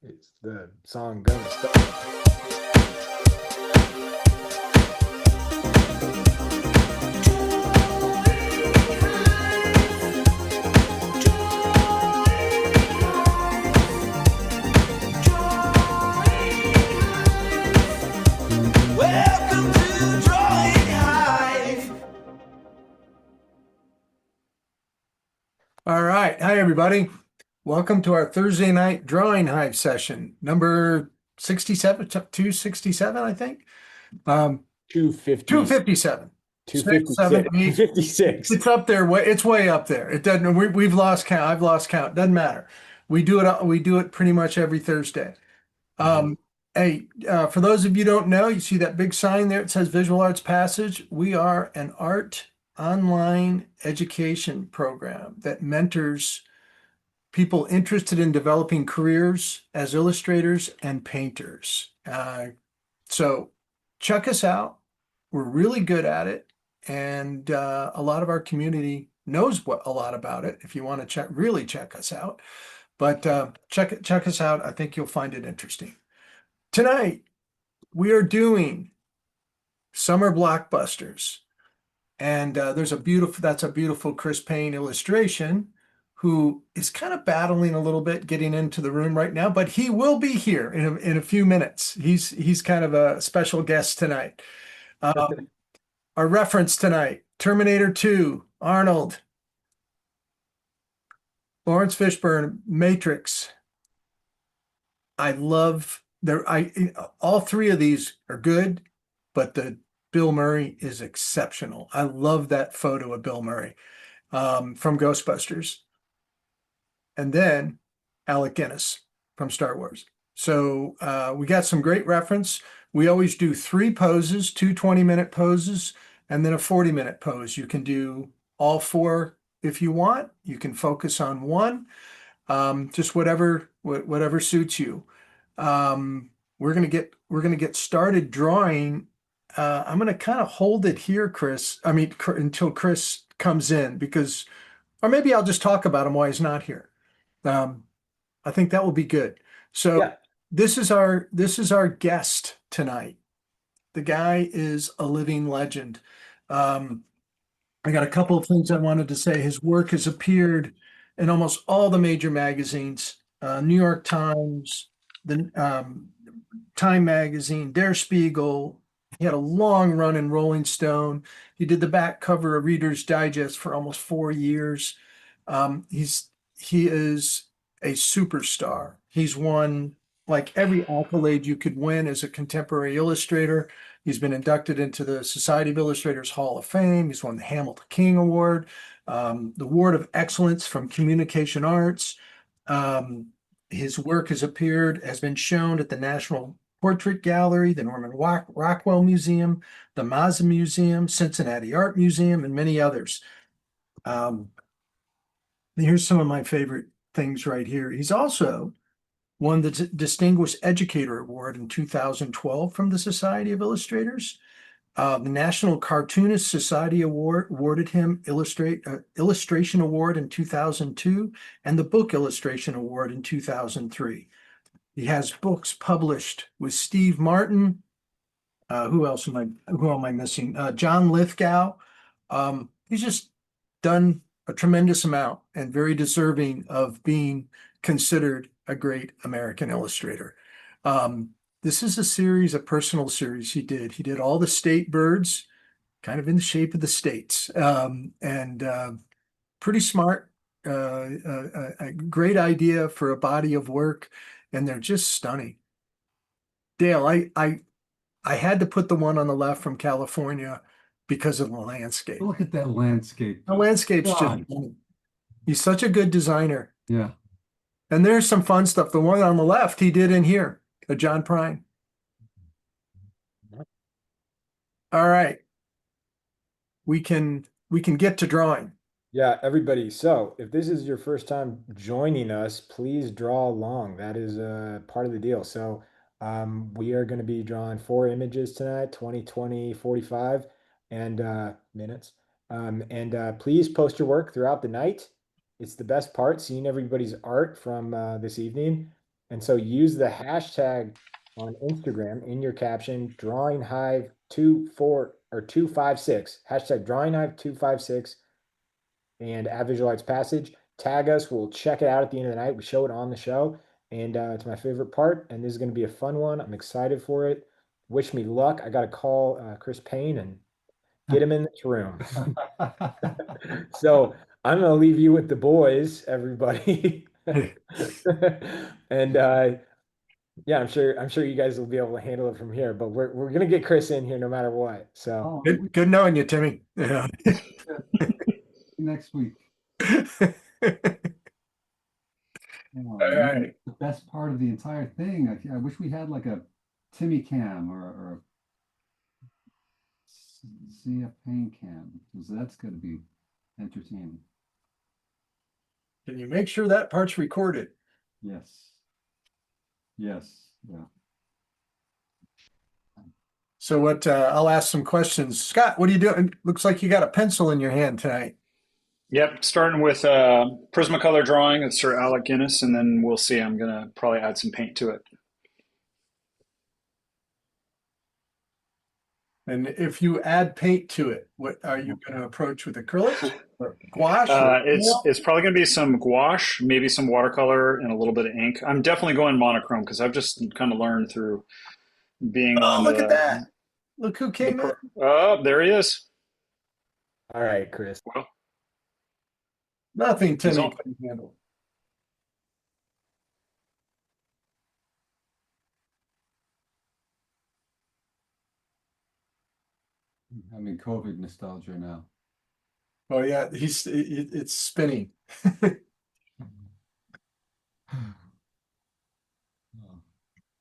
It's the song gonna start. Welcome to Drawing Hive. All right. Hi, everybody. Welcome to our Thursday night Drawing Hive session, number 67, 267, I think. 250, 257. 6, 7, 256, 8. 256. It's up there. It's way up there. It doesn't, we've lost count. I've lost count. Doesn't matter. We do it pretty much every Thursday. Hey, for those of you who don't know, you see that big sign there. It says Visual Arts Passage. We are an art online education program that mentors people interested in developing careers as illustrators and painters. So check us out. We're really good at it. And a lot of our community knows a lot about it if you want to really check us out. But check us out. I think you'll find it interesting. Tonight, we are doing summer blockbusters. And that's a beautiful Chris Payne illustration, who is kind of battling a little bit getting into the room right now, but he will be here in a few minutes. He's kind of a special guest tonight. Our reference tonight, Terminator 2, Arnold, Lawrence Fishburne, Matrix. I love all three of these are good, but the Bill Murray is exceptional. I love that photo of Bill Murray from Ghostbusters. And then Alec Guinness from Star Wars. So we got some great reference. We always do 3 poses, 2 20-minute poses, and then a 40-minute pose. You can do all 4 if you want. You can focus on one, just whatever suits you. We're gonna get started drawing. I'm gonna kind of hold it here, Chris. I mean, until Chris comes in, because, or maybe I'll just talk about him while he's not here. I think that will be good. So Yeah. this is our guest tonight. The guy is a living legend. I got a couple of things I wanted to say. His work has appeared in almost all the major magazines, New York Times, the Time Magazine, Der Spiegel. He had a long run in Rolling Stone. He did the back cover of Reader's Digest for almost 4 years. He is a superstar. He's won like every accolade you could win as a contemporary illustrator. He's been inducted into the Society of Illustrators Hall of Fame. He's won the Hamilton King Award, the Award of Excellence from Communication Arts. His work has been shown at the National Portrait Gallery, the Norman Rockwell Museum, the Mazza Museum, Cincinnati Art Museum, and many others. Here's some of my favorite things right here. He's also won the Distinguished Educator Award in 2012 from the Society of Illustrators. The National Cartoonist Society awarded him Illustration Award in 2002 and the Book Illustration Award in 2003. He has books published with Steve Martin. Who am I missing? John Lithgow. He's just done a tremendous amount and very deserving of being considered a great American illustrator. This is a personal series he did. He did all the state birds, kind of in the shape of the states, and pretty smart, a great idea for a body of work, and they're just stunning. Dale, I had to put the one on the left from California because of the landscape. Look at that landscape. The landscape's God. just, he's such a good designer. Yeah. And there's some fun stuff. The one on the left, he did in here, the John Prine. All right. We can get to drawing. Yeah, everybody. So if this is your first time joining us, please draw along. That is part of the deal. So we are going to be drawing 4 images tonight, 20, 20, 45, and minutes. Please post your work throughout the night. It's the best part, seeing everybody's art from this evening. And so use the hashtag on Instagram in your caption, Drawing Hive 24 or 256, hashtag Drawing Hive 256, and at Visual Arts Passage. Tag us. We'll check it out at the end of the night. We show it on the show. And it's my favorite part. And this is going to be a fun one. I'm excited for it. Wish me luck. I got to call Chris Payne and get him in this room. So I'm going to leave you with the boys, everybody. And yeah, I'm sure you guys will be able to handle it from here, but we're gonna get Chris in here no matter what. So Good knowing you, Timmy. Yeah. Next week. All right. The best part of the entire thing. I wish we had like a Timmy cam or see a Payne cam, because that's going to be entertaining. Can you make sure that part's recorded? Yes. Yes. Yeah. So what, I'll ask some questions. Scott, what are you doing? Looks like you got a pencil in your hand tonight. Yep, starting with Prismacolor drawing of Sir Alec Guinness, and then we'll see. I'm gonna probably add some paint to it. And if you add paint to it, what are you going to approach with acrylic or gouache? Or It's probably gonna be some gouache, maybe some watercolor, and a little bit of ink. I'm definitely going monochrome because I've just kind of learned through being Oh, on look the. at that. Look who came in. Oh, there he is. all right, Chris. Well, Nothing Timmy on. couldn't handle. I mean, COVID nostalgia now. Oh yeah, it's spinning.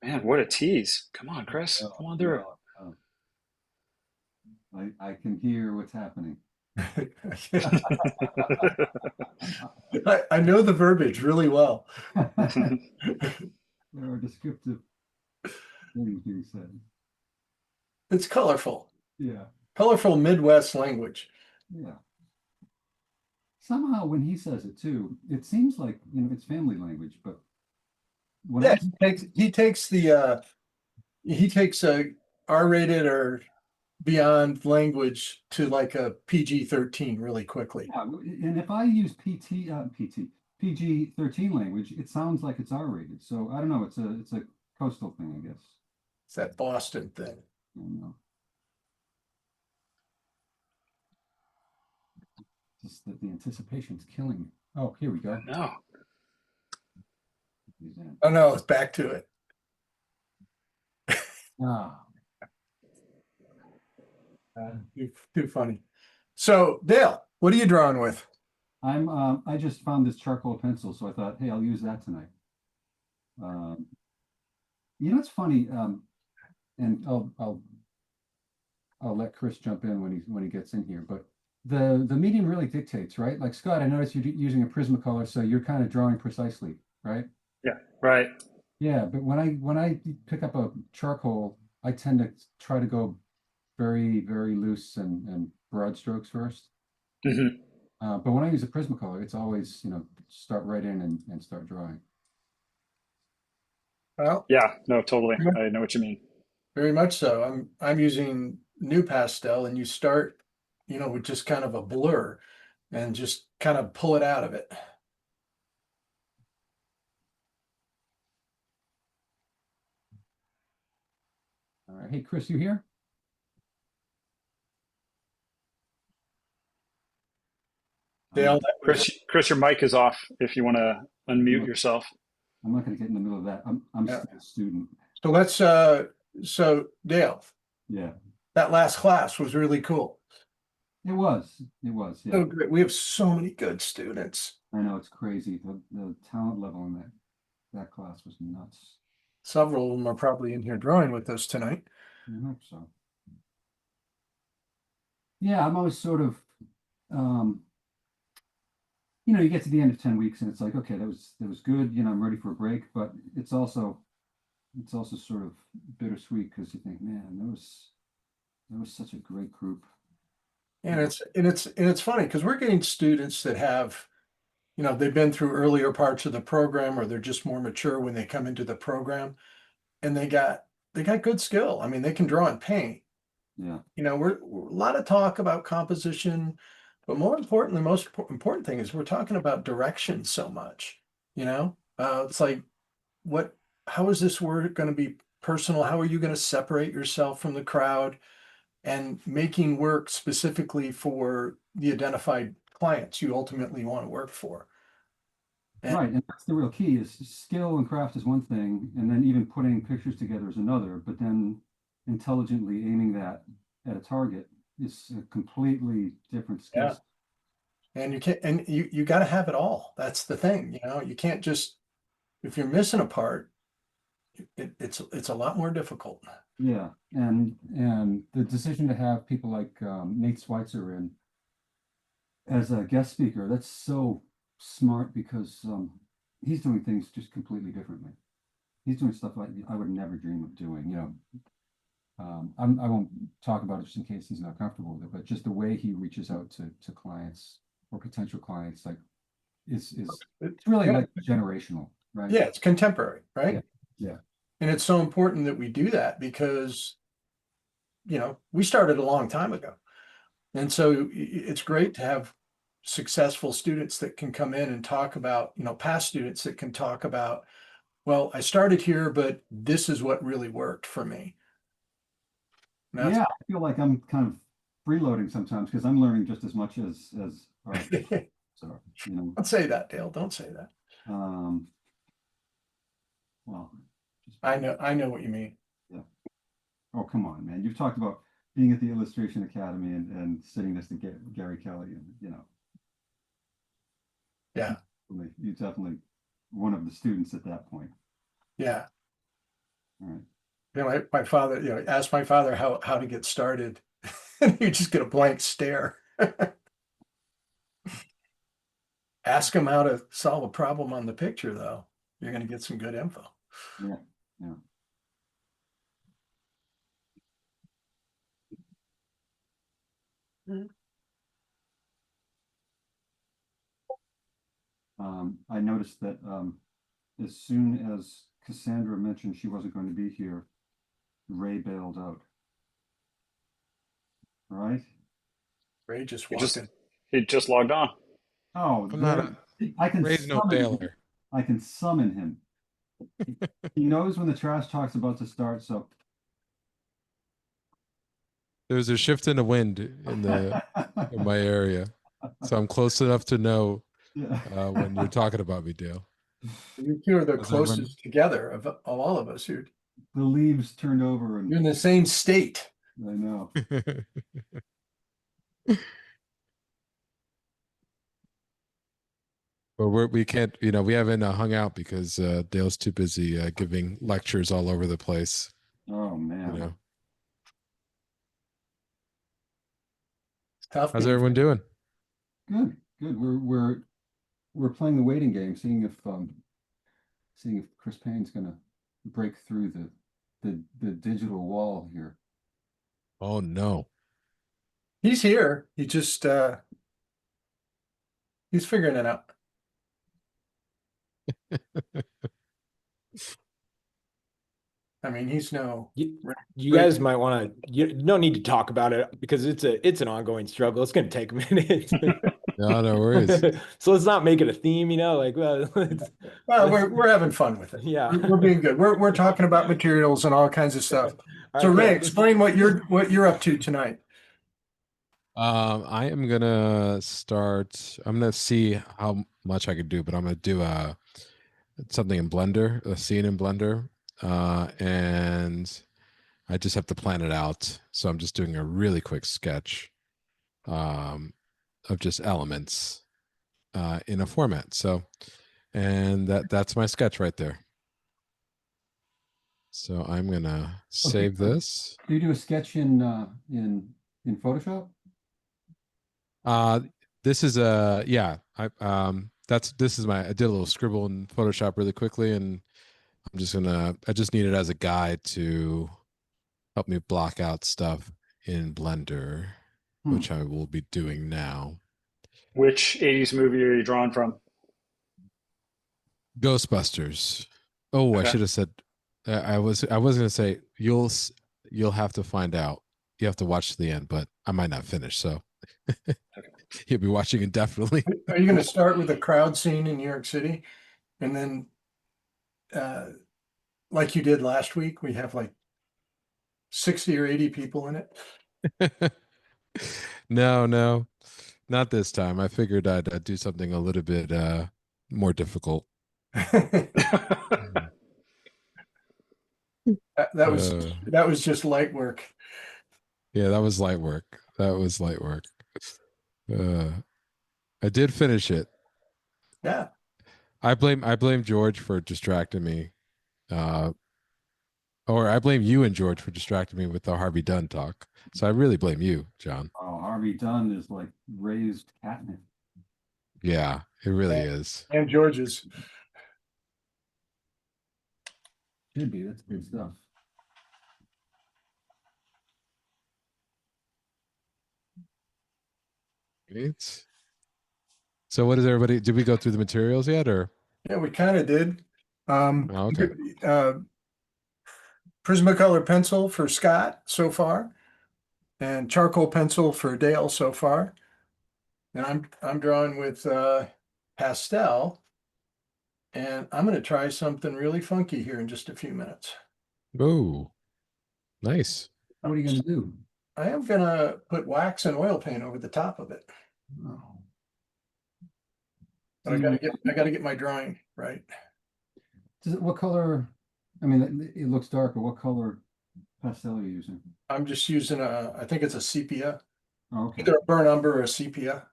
man, what a tease! Come on, Chris, come on through. I can hear what's happening. I know the verbiage really well. There are descriptive things being said. It's colorful. Yeah. Colorful Midwest language. Yeah. Somehow when he says it too, it seems like, it's family language, but when Yeah, he takes a R-rated or beyond language to like a PG-13 really quickly. yeah, and if I use PG-13 language, it sounds like it's R-rated. So I don't know, it's a coastal thing, I guess. It's that Boston thing. I don't know. Just that the anticipation's killing me. Oh, here we go. No, Oh no, it's back to it. Ah, Too funny. So Dale, what are you drawing with? I just found this charcoal pencil, so I thought, hey, I'll use that tonight. It's funny, and I'll let Chris jump in when he gets in here, but the medium really dictates, right? Like Scott, I noticed you're using a Prismacolor, so you're kind of drawing precisely, right? yeah, right. Yeah, but when I pick up a charcoal, I tend to try to go very, very loose and broad strokes first. hmm But when I use a Prismacolor, it's always, start right in and start drawing. Well, Yeah, no, totally. I know what you mean. very much so. I'm using New Pastel, and you start, with just kind of a blur and just kind of pull it out of it. All right. Hey, Chris, you here? Dale, Chris, your mic is off. If you want to unmute yourself. I'm not going to get in the middle of that. I'm Yeah. still a student. so let's so Dale, Yeah, that last class was really cool. it was. Yeah. So great. We have so many good students. I know, it's crazy. The talent level in that class was nuts. Several of them are probably in here drawing with us tonight. I hope so. Yeah, I'm always sort of, you get to the end of 10 weeks and it's like, okay, that was good. I'm ready for a break, but it's also sort of bittersweet because you think, man, there was such a great group. And it's funny because we're getting students that have they've been through earlier parts of the program, or they're just more mature when they come into the program, and they got good skill. I mean, they can draw in paint. Yeah. We're a lot of talk about composition, but more important, the most important thing is we're talking about direction so much. It's like, how is this work going to be personal? How are you going to separate yourself from the crowd, and making work specifically for the identified clients you ultimately want to work for? Right, and that's the real key is skill and craft is one thing, and then even putting pictures together is another, but then intelligently aiming that at a target is a completely different skill Yeah. set. And you got to have it all. That's the thing. You can't just, if you're missing a part, it's a lot more difficult. Yeah, and the decision to have people like Nate Schweitzer in as a guest speaker, that's so smart because he's doing things just completely differently. He's doing stuff like I would never dream of doing. I won't talk about it just in case he's not comfortable with it, but just the way he reaches out to clients or potential clients, like is it's really like generational, right? Yeah, it's contemporary, right? Yeah. Yeah. And it's so important that we do that because, we started a long time ago. And so it's great to have successful students that can come in and talk about, past students that can talk about, well, I started here, but this is what really worked for me. Yeah, I feel like I'm kind of freeloading sometimes because I'm learning just as much as our so Don't say that, Dale. Don't say that. um well just I know what you mean. yeah. Oh, come on, man. You've talked about being at the Illustration Academy and sitting next to Gary Kelly, and Yeah. you definitely one of the students at that point. Yeah. All right. My father, asked my father how to get started. And you just get a blank stare. Ask him how to solve a problem on the picture, though. You're going to get some good info. Yeah, yeah. I noticed that as soon as Cassandra mentioned she wasn't going to be here, Ray bailed out. Right? Ray just He walked just in. he just logged on. Oh, I'm not a I can Ray's no summon him. bailer. I can summon him. He knows when the trash talk's about to start, so There's a shift in the wind in my area, so I'm close enough to know yeah. when you're talking about me, Dale. You two are the How's everyone? closest together of all of us. You're The leaves turned over and in the same state. I know. But we can't, we haven't hung out because Dale's too busy giving lectures all over the place. Oh You man. know, Tough how's being everyone doing? Good, good. We're playing the waiting game, seeing if Chris Payne's gonna break through the digital wall here. Oh no. He's here. He just he's figuring it out. I mean, he's no You guys might want to. You don't need to talk about it because it's an ongoing struggle. It's going to take a minute. No, no worries. So let's not make it a theme. Like, well, well, we're having fun with it. Yeah. We're being good. We're talking about materials and all kinds of stuff. All So right, Ray, cool. explain what you're up to tonight. I am gonna start. I'm gonna see how much I could do, but I'm gonna do something in Blender, a scene in Blender, and I just have to plan it out. So I'm just doing a really quick sketch of just elements in a format. So, and that's my sketch right there. So I'm gonna save this. Do you do a sketch in Photoshop? This is yeah. I did a little scribble in Photoshop really quickly, and I just need it as a guide to help me block out stuff in Blender, which I will be doing now. Which '80s movie are you drawing from? Ghostbusters. Oh, I Okay. should have said. I was gonna say you'll have to find out. You have to watch to the end, but I might not finish, so you'll be watching indefinitely. Are you going to start with a crowd scene in New York City, and then, like you did last week, we have like 60 or 80 people in it? No, not this time. I figured I'd do something a little bit more difficult. That was Uh, just light work. yeah, that was light work. That was light work. Uh, I did finish it. Yeah. I blame George for distracting me. Uh, or I blame you and George for distracting me with the Harvey Dunn talk. So I really blame you, John. Oh, Harvey Dunn is like raised catnip. Yeah, it really is. And George's. Should be. That's good stuff. Right. So what is everybody? Did we go through the materials yet, or? Yeah, we kind of did. Oh, okay. Prismacolor pencil for Scott so far, and charcoal pencil for Dale so far. And I'm drawing with pastel, and I'm going to try something really funky here in just a few minutes. Oh, nice. What are you going to do? I am going to put wax and oil paint over the top of it. Oh. But I got to get my drawing right. What color? I mean, it looks darker. What color pastel are you using? I'm just using I think it's a sepia, Oh, okay. either a burnt umber or a sepia.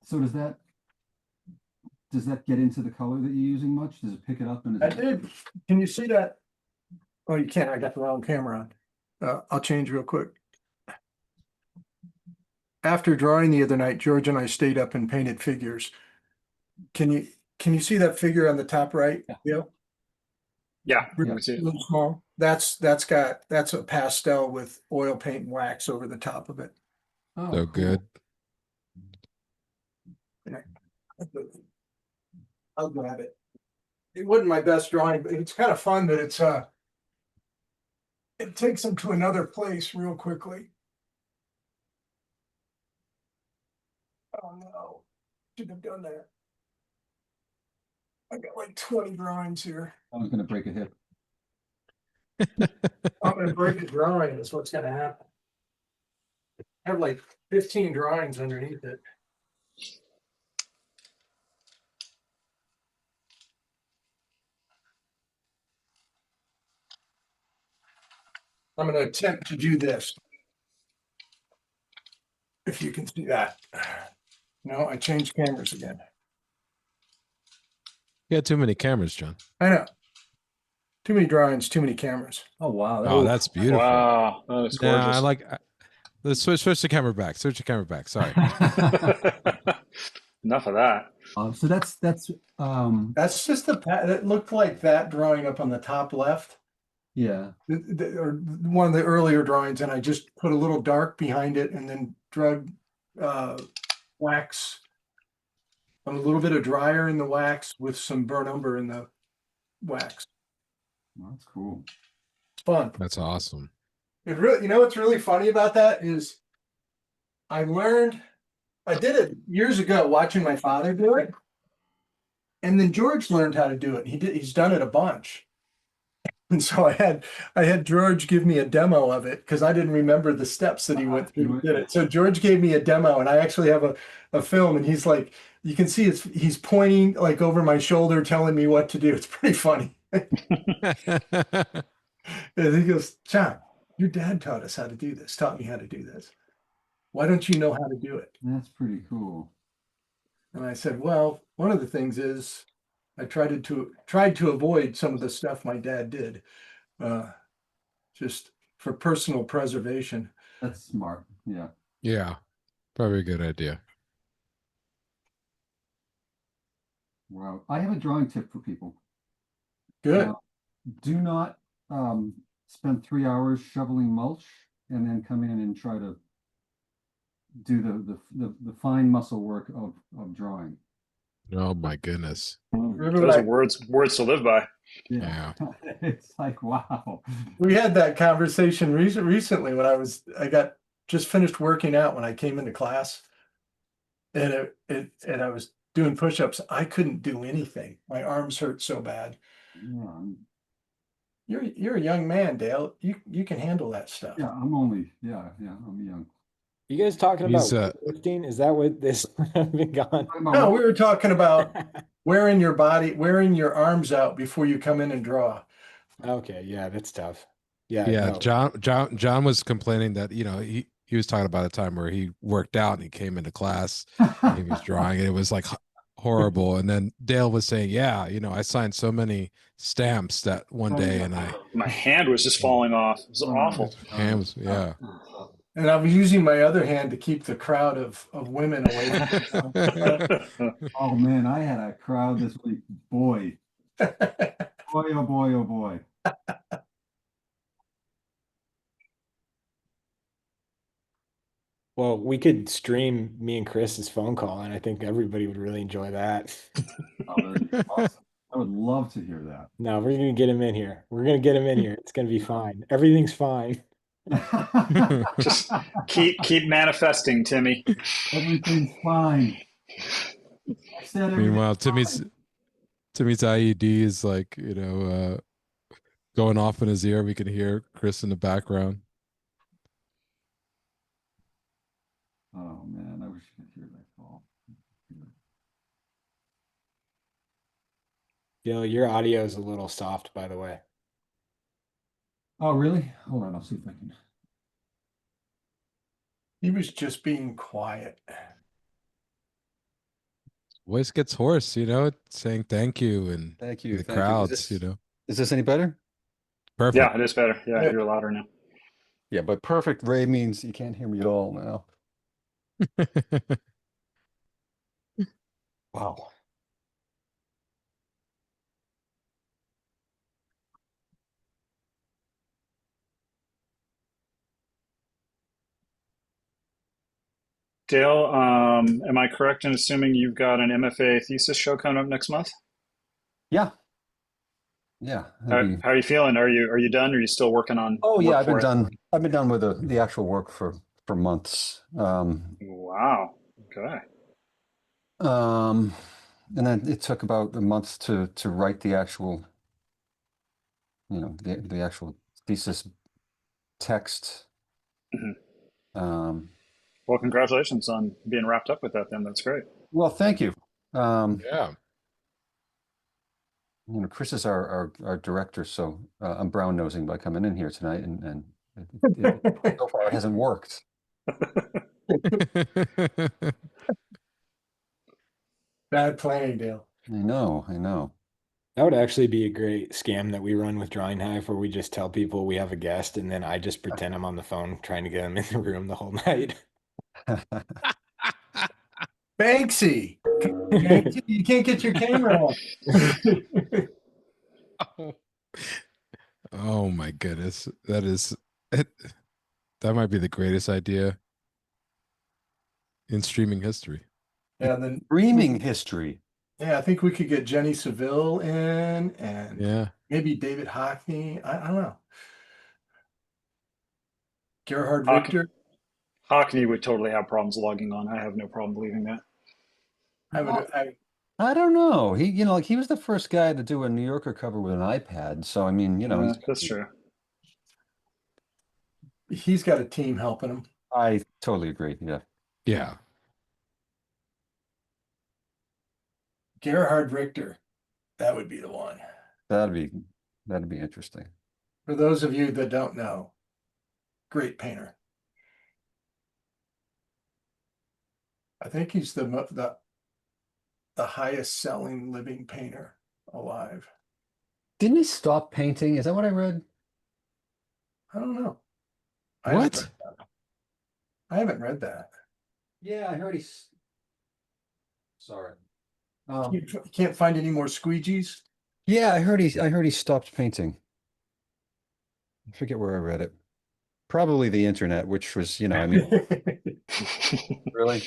So does that get into the color that you're using much? Does it pick it up? And I did. Can you see that? Oh, you can't. I got the wrong camera on. I'll change real quick. After drawing the other night, George and I stayed up and painted figures. Can you see that figure on the top right? Yeah. Yeah. A Let me see. little small. That's a pastel with oil paint and wax over the top of it. Oh, So cool. good. I'll grab it. It wasn't my best drawing, but it's kind of fun that it takes them to another place real quickly. Oh no, should have done that. I got like 20 drawings here. I was going to break a hip. I'm gonna break a drawing, is what's gonna happen. I have like 15 drawings underneath it. I'm gonna attempt to do this. If you can see that. No, I changed cameras again. You got too many cameras, John. I know. Too many drawings, too many cameras. Oh, wow. Oh, that's beautiful. Wow, that is Nah, gorgeous. I like. Let's switch the camera back. Switch the camera back. Sorry. Enough of that. So that's That's just it looked like that drawing up on the top left. yeah. Or one of the earlier drawings, and I just put a little dark behind it and then drug wax, a little bit of dryer in the wax with some burnt umber in the wax. Well, that's cool. It's fun. That's awesome. It really, what's really funny about that is I did it years ago watching my father do it. And then George learned how to do it. He's done it a bunch. And so I had George give me a demo of it because I didn't remember the steps that he went through to did it. So George gave me a demo, and I actually have a film, and he's like, you can see he's pointing like over my shoulder, telling me what to do. It's pretty funny. And he goes, John, your dad taught us how to do this, taught me how to do this. Why don't you know how to do it? That's pretty cool. And I said, well, one of the things is I tried to avoid some of the stuff my dad did, just for personal preservation. That's smart. Yeah. Yeah, probably a good idea. Wow. I have a drawing tip for people. Good. Do not spend 3 hours shoveling mulch and then come in and try to do the fine muscle work of drawing. Oh my goodness. Remember Those are that words to live by. Yeah. It's like, wow. we had that conversation recently when I got just finished working out when I came into class, and and I was doing push-ups. I couldn't do anything. My arms hurt so bad. Yeah, You're a young man, Dale. You can handle that stuff. yeah, I'm only, I'm young. You guys talking He's about weightlifting? Is that what this been gone? No, we were talking about wearing your arms out before you come in and draw. Okay, yeah, that's tough. Yeah, yeah, no. John was complaining that, he was talking about a time where he worked out and he came into class and he was drawing and it was like horrible. And then Dale was saying, yeah, I signed so many stamps that one day and My hand was just falling off. It was awful. hands, yeah. And I was using my other hand to keep the crowd of women away from me. Oh man, I had a crowd this week. Boy, boy, oh boy, oh boy. Well, we could stream me and Chris's phone call, and I think everybody would really enjoy that. Oh, that'd be awesome. I would love to hear No, we're gonna get him in here. We're gonna get him in here. It's gonna be fine. Everything's fine. that. Just keep manifesting, Timmy. Everything's fine. I said Meanwhile, everything's Timmy's IED is like, going off in his ear. We can hear Chris in the background. Oh man, I wish I could hear that call. Gil, your audio is a little soft, by the way. Oh really? Hold on, I'll see if I can. He was just being quiet. Voice gets hoarse, saying thank you and Thank you. the Thank you. crowds, Is this any better? Perfect. Yeah, it is better. Yeah, you're louder now. Yeah, but perfect Ray means you can't hear me at all now. Wow. Dale, am I correct in assuming you've got an MFA thesis show coming up next month? Yeah. Yeah. How are you feeling? Are you done? Or are you still working on Oh yeah, work I've been for it? done. I've been done with the actual work for months. Wow. Okay. And then it took about a month to write the actual, the actual thesis text. Mhm. Well, Well, congratulations on being wrapped up with that then. That's great. thank you. Yeah. Chris is our director, so I'm brown nosing by coming in here tonight, and so far it hasn't worked. Bad planning, Dale. I know. That would actually be a great scam that we run with Drawing Hive, where we just tell people we have a guest, and then I just pretend I'm on the phone trying to get them in the room the whole night. Banksy. You can't get your camera on. Oh my goodness. That might be the greatest idea in streaming history. Yeah, then Streaming history. I think we could get Jenny Seville in and Yeah. maybe David Hockney. I don't know. Gerhard Hock- Richter. Hockney would totally have problems logging on. I have no problem believing that. I don't know. He was the first guy to do a New Yorker cover with an iPad. So I mean, That's true. he's got a team helping him. I totally agree. Yeah. Yeah. Gerhard Richter. That would be the one. That'd be interesting. For those of you that don't know, great painter. I think he's the highest selling living painter alive. Didn't he stop painting? Is that what I read? I don't know. What? I haven't read that. Yeah, I heard he's. Sorry. You can't find any more squeegees. Yeah, I heard he stopped painting. I forget where I read it. Probably the internet, which was, I mean, really.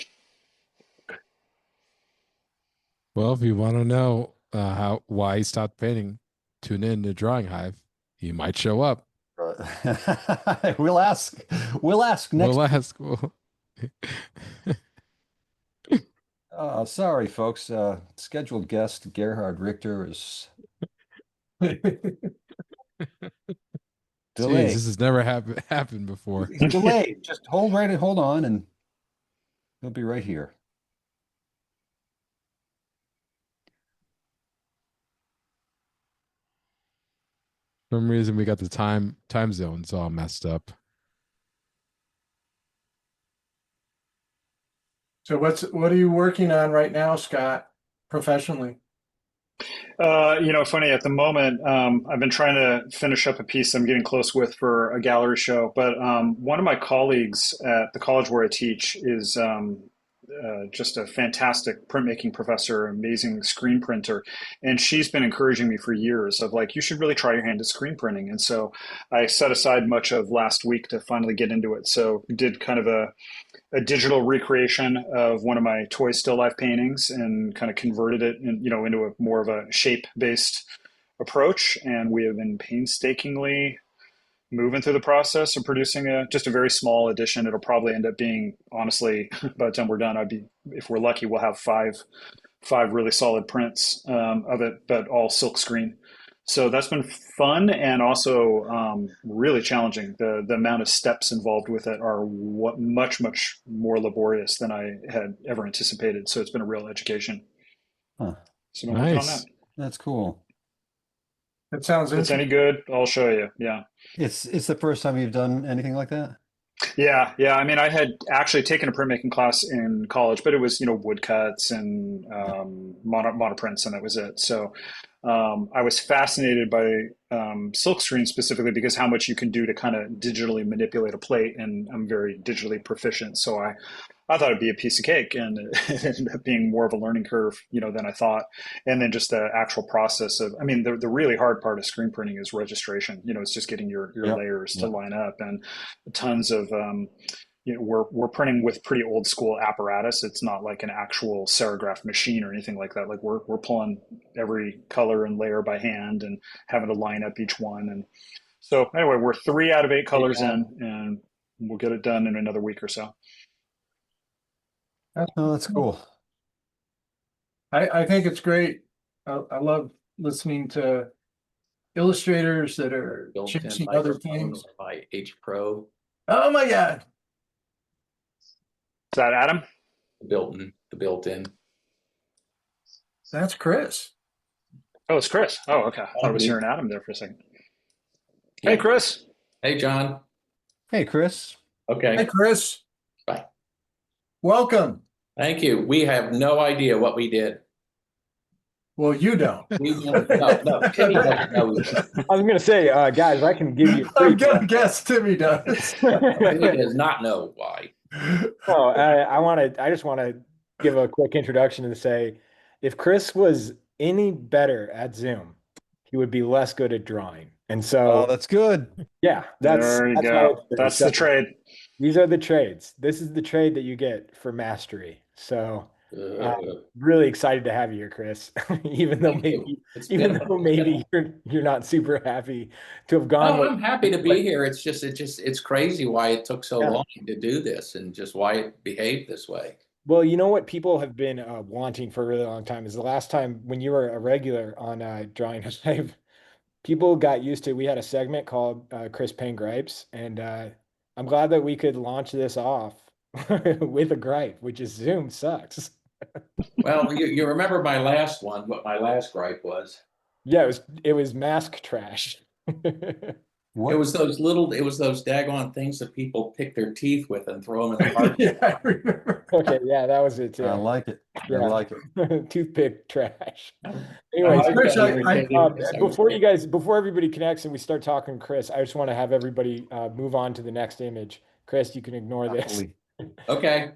Well, if you want to know, why he stopped painting, tune in to Drawing Hive. He might show up. We'll ask. We'll ask next. We'll ask. Sorry, folks. Scheduled guest Gerhard Richter is Jeez, delayed. this has never happened before. He's delayed. Just hold on, and he'll be right here. For some reason, we got the time zones all messed up. So what are you working on right now, Scott, professionally? Funny at the moment, I've been trying to finish up a piece I'm getting close with for a gallery show. But one of my colleagues at the college where I teach is just a fantastic printmaking professor, amazing screen printer. And she's been encouraging me for years of like, you should really try your hand at screen printing. And so I set aside much of last week to finally get into it. So did kind of a digital recreation of one of my toy still life paintings and kind of converted it into a more of a shape based approach. And we have been painstakingly moving through the process of producing just a very small edition. It'll probably end up being, honestly, by the time we're done, if we're lucky, we'll have five really solid prints of it, but all silk screen. So that's been fun and also really challenging. The amount of steps involved with it are much more laborious than I had ever anticipated. So it's been a real education. Huh. So I'm working on Nice. that. That's cool. That sounds If it's interesting. any good, I'll show you. Yeah. It's the first time you've done anything like that? Yeah, yeah. I mean, I had actually taken a printmaking class in college, but it was, woodcuts and monoprints, and that was it. So I was fascinated by silkscreen specifically because how much you can do to kind of digitally manipulate a plate, and I'm very digitally proficient. So I thought it'd be a piece of cake, and it ended up being more of a learning curve, than I thought. And then just the actual process of, I mean, the really hard part of screen printing is registration. It's just getting your Yep. layers to Yep. line up, and tons of, we're printing with pretty old school apparatus. It's not like an actual serigraph machine or anything like that. Like we're pulling every color and layer by hand and having to line up each one. And so anyway, we're 3 out of 8 colors Yeah. in, and we'll get it done in another week or so. Oh, that's cool. I think it's great. I love listening to illustrators that are Built-in chasing other microphone things. by H Pro, Oh my God. Is that Adam? the built-in. That's Chris. Oh, it's Chris. Oh, okay. I thought I was me. hearing Adam there for a second. Yeah. Hey, Chris. Hey, John. Hey, Chris. Hey, Okay. Chris. Bye. Welcome. Thank you. We have no idea what we did. Well, you don't. No, Timmy doesn't know either. I was gonna say, guys, I can give you. I'm gonna guess Timmy does. Timmy does not know why. Oh, I just want to give a quick introduction and say, if Chris was any better at Zoom, he would be less good at drawing. And Oh, so, that's good. yeah, that's There you how go. it's been. That's So the trade. these are the trades. This is the trade that you get for mastery. So, Uh, really excited to have you here, Chris. Even though Thank you. maybe, It's even been- though maybe you're not super happy to have gone. No, I'm happy to be here. It's crazy why it took so Yeah. long to do this and just why it behaved this way. Well, you know what people have been wanting for a really long time is the last time when you were a regular on Drawing Hive, people got used to. We had a segment called Chris Payne Gripes, and I'm glad that we could launch this off with a gripe, which is Zoom sucks. Well, you remember my last one, what my last gripe was. Yeah, it was mask trash. What? It was those daggone things that people pick their teeth with and throw them in the park. Yeah, I remember. Okay, yeah, that was it too. I like it. I Yeah. like it. Toothpick trash. I Anyways, like Chris, that. before everybody connects and we start talking Chris, I just want to have everybody move on to the next image. Chris, you can ignore this. Happily. Okay.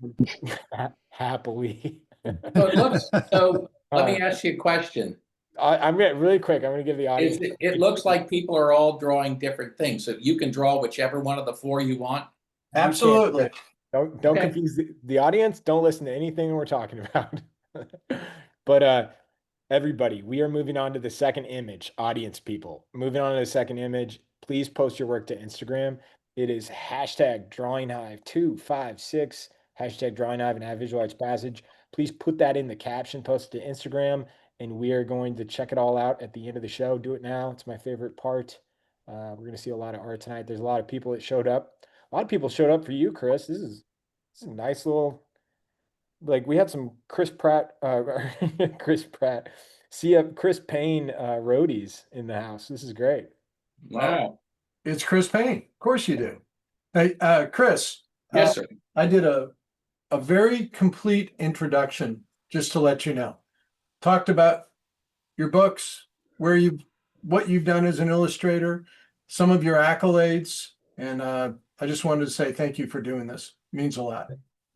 Happily. So it looks, let me ask you a question. I'm gonna really quick. I'm gonna give the audience. It looks like people are all drawing different things. So you can draw whichever one of the 4 you want. Absolutely. Don't Okay. confuse the audience. Don't listen to anything we're talking about. But Everybody, we are moving on to the second image, audience people. Moving on to the second image, please post your work to Instagram. It is hashtag Drawing Hive 256, hashtag Drawing Hive and have visual arts passage. Please put that in the caption, post it to Instagram, and we are going to check it all out at the end of the show. Do it now. It's my favorite part. We're going to see a lot of art tonight. There's a lot of people that showed up. A lot of people showed up for you, Chris. This is a nice little, like, we had some Chris Pratt, Chris Pratt, Chris Payne roadies in the house. This is great. Wow. It's Chris Payne. Of course you do. Hey, Chris. Yes, sir. I did a very complete introduction, just to let you know. Talked about your books, what you've done as an illustrator, some of your accolades, and I just wanted to say thank you for doing this. It means a lot.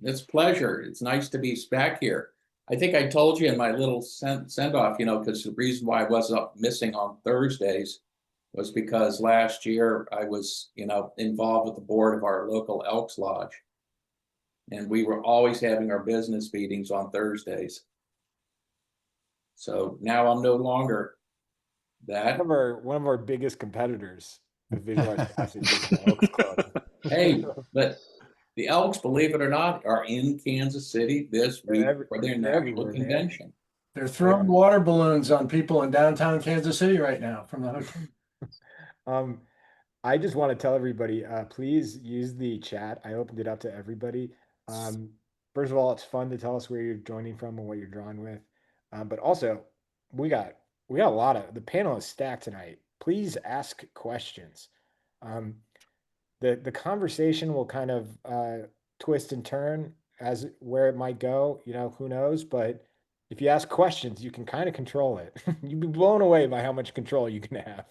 It's a pleasure. It's nice to be back here. I think I told you in my little send off, because the reason why I was up missing on Thursdays was because last year I was, involved with the board of our local Elks Lodge. And we were always having our business meetings on Thursdays. So now I'm no longer that. One of our biggest competitors, the Visual Arts Passage, is the Elks Club. Hey, but the Elks, believe it or not, are in Kansas City this week for their national convention. They're throwing water balloons on people in downtown Kansas City right now from the hotel. I just want to tell everybody, please use the chat. I opened it up to everybody. First of all, it's fun to tell us where you're joining from and what you're drawing with. But also, we got a lot of, the panel is stacked tonight. Please ask questions. The conversation will kind of twist and turn as where it might go, who knows, but if you ask questions, you can kind of control it. You'd be blown away by how much control you can have.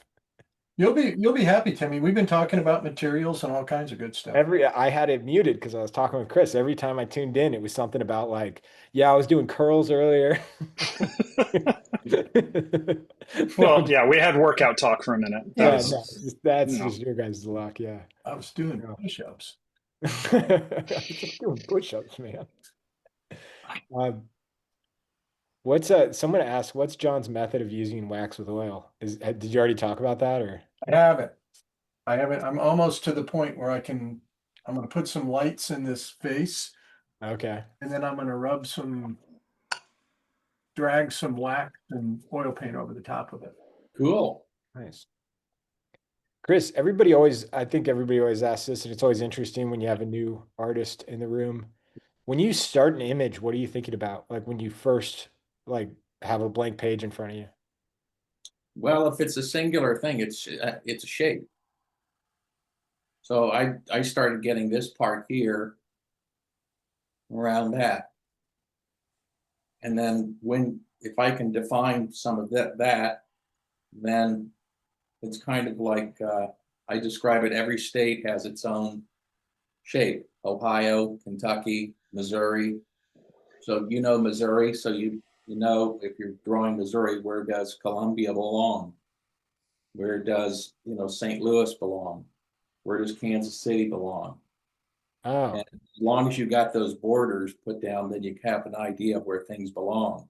You'll be happy, Timmy. We've been talking about materials and all kinds of good stuff. I had it muted because I was talking with Chris. Every time I tuned in, it was something about like, yeah, I was doing curls earlier. Well, yeah, we had workout talk for a minute. That's just your guys' luck. Yeah. I was doing push-ups. Doing push-ups, man. Someone asked, what's John's method of using wax with oil? Did you already talk about that, or? I haven't. I'm almost to the point where I'm going to put some lights in this face. Okay. And then I'm going to drag some wax and oil paint over the top of it. Cool. Nice. Chris, I think everybody always asks this, and it's always interesting when you have a new artist in the room. When you start an image, what are you thinking about? Like when you first have a blank page in front of you? Well, if it's a singular thing, it's a shape. So I started getting this part here around that. And then if I can define some of that, then it's kind of like, I describe it, every state has its own shape. Ohio, Kentucky, Missouri. So Missouri, so you if you're drawing Missouri, where does Columbia belong? Where does St. Louis belong? Where does Kansas City belong? Oh. And as long as you got those borders put down, then you have an idea of where things belong.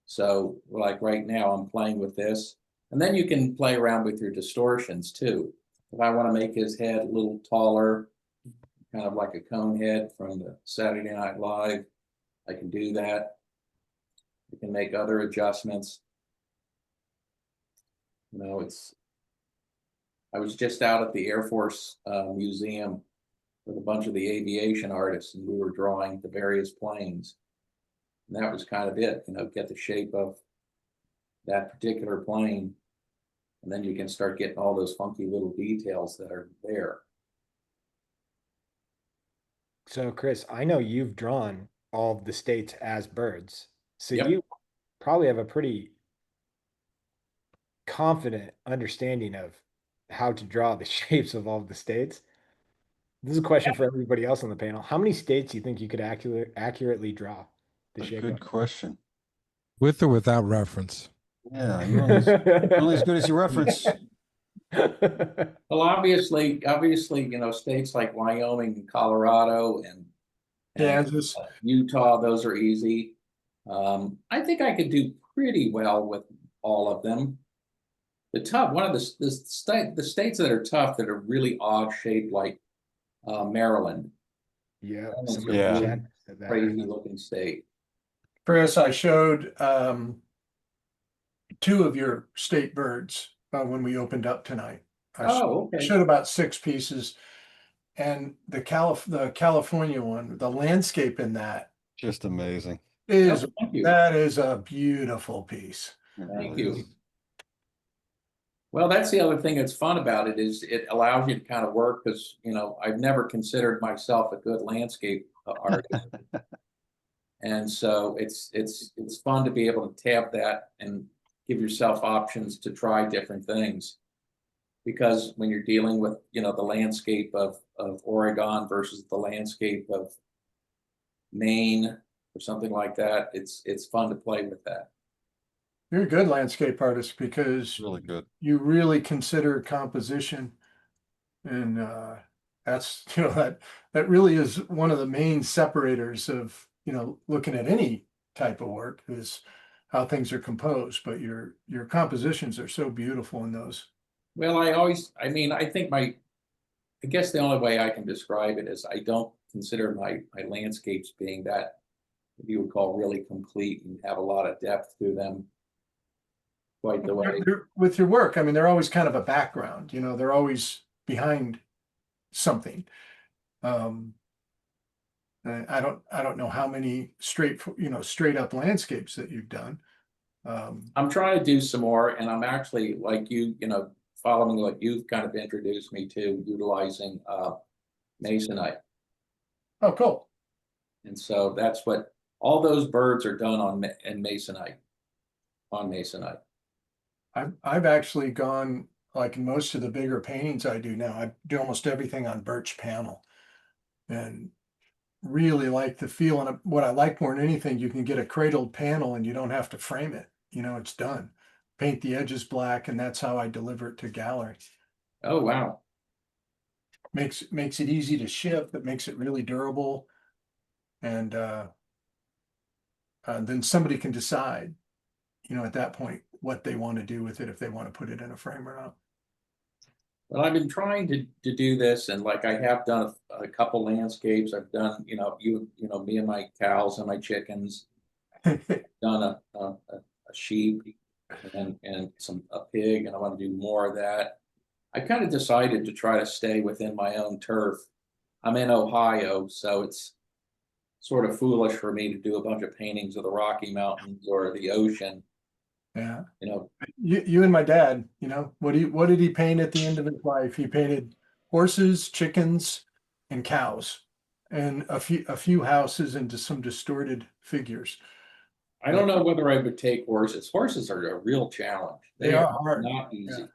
So like right now, I'm playing with this, and then you can play around with your distortions too. If I want to make his head a little taller, kind of like a cone head from the Saturday Night Live, I can do that. You can make other adjustments. I was just out at the Air Force Museum with a bunch of the aviation artists, and we were drawing the various planes. And that was kind of it, get the shape of that particular plane. And then you can start getting all those funky little details that are there. So Chris, I know you've drawn all of the states as birds. So Yep. You probably have a pretty confident understanding of how to draw the shapes of all of the states. This is a question for everybody else on the panel. How many states do you think you could accurately draw the shape Good of? question. With or without reference? Yeah, you're only as good as your reference. Well, obviously, states like Wyoming and Colorado and Kansas, Utah, those are easy. I think I could do pretty well with all of them. One of the states that are tough that are really odd shaped, like Maryland. Yeah. Maryland's a Somebody in the Yeah. chat said that. crazy looking state. Chris, I showed two of your state birds when we opened up tonight. Oh, okay. Showed about 6 pieces, and the California one, the landscape in that Just amazing. is Oh, thank you. that is a beautiful piece. It Thank really you. is. Well, that's the other thing that's fun about it is it allows you to kind of work because, you know, I've never considered myself a good landscape artist. And so it's fun to be able to tap that and give yourself options to try different things. Because when you're dealing with, you know, the landscape of Oregon versus the landscape of Maine or something like that, it's fun to play with that. You're a good landscape artist because Really good. you really consider composition, and that's that really is one of the main separators of looking at any type of work is how things are composed. But your compositions are so beautiful in those. Well, I mean, I guess the only way I can describe it is I don't consider my landscapes being that you would call really complete and have a lot of depth to them. Quite the way. With your work, I mean, they're always kind of a background, they're always behind something. I don't know how many straight up landscapes that you've done. I'm trying to do some more, and I'm actually like following what you've kind of introduced me to, utilizing masonite. Oh, cool. And so that's what all those birds are done on masonite. On masonite. I've actually gone, like in most of the bigger paintings I do now, I do almost everything on birch panel, and really like the feel. And what I like more than anything, you can get a cradled panel and you don't have to frame it. It's done. Paint the edges black, and that's how I deliver it to gallery. Oh, wow. Makes it easy to ship. It makes it really durable, and then somebody can decide, at that point, what they want to do with it, if they want to put it in a frame or not. Well, I've been trying to do this, and like I have done a couple landscapes. I've done, me and my cows and my chickens. Done a sheep and a pig, and I want to do more of that. I kind of decided to try to stay within my own turf. I'm in Ohio, so it's sort of foolish for me to do a bunch of paintings of the Rocky Mountains or the ocean. Yeah. You You and my dad, what did he paint at the end of his life? He painted horses, chickens, and cows, and a few houses and some distorted figures. I don't know whether I would take horses. Horses are a real challenge. They are hard. Not easy.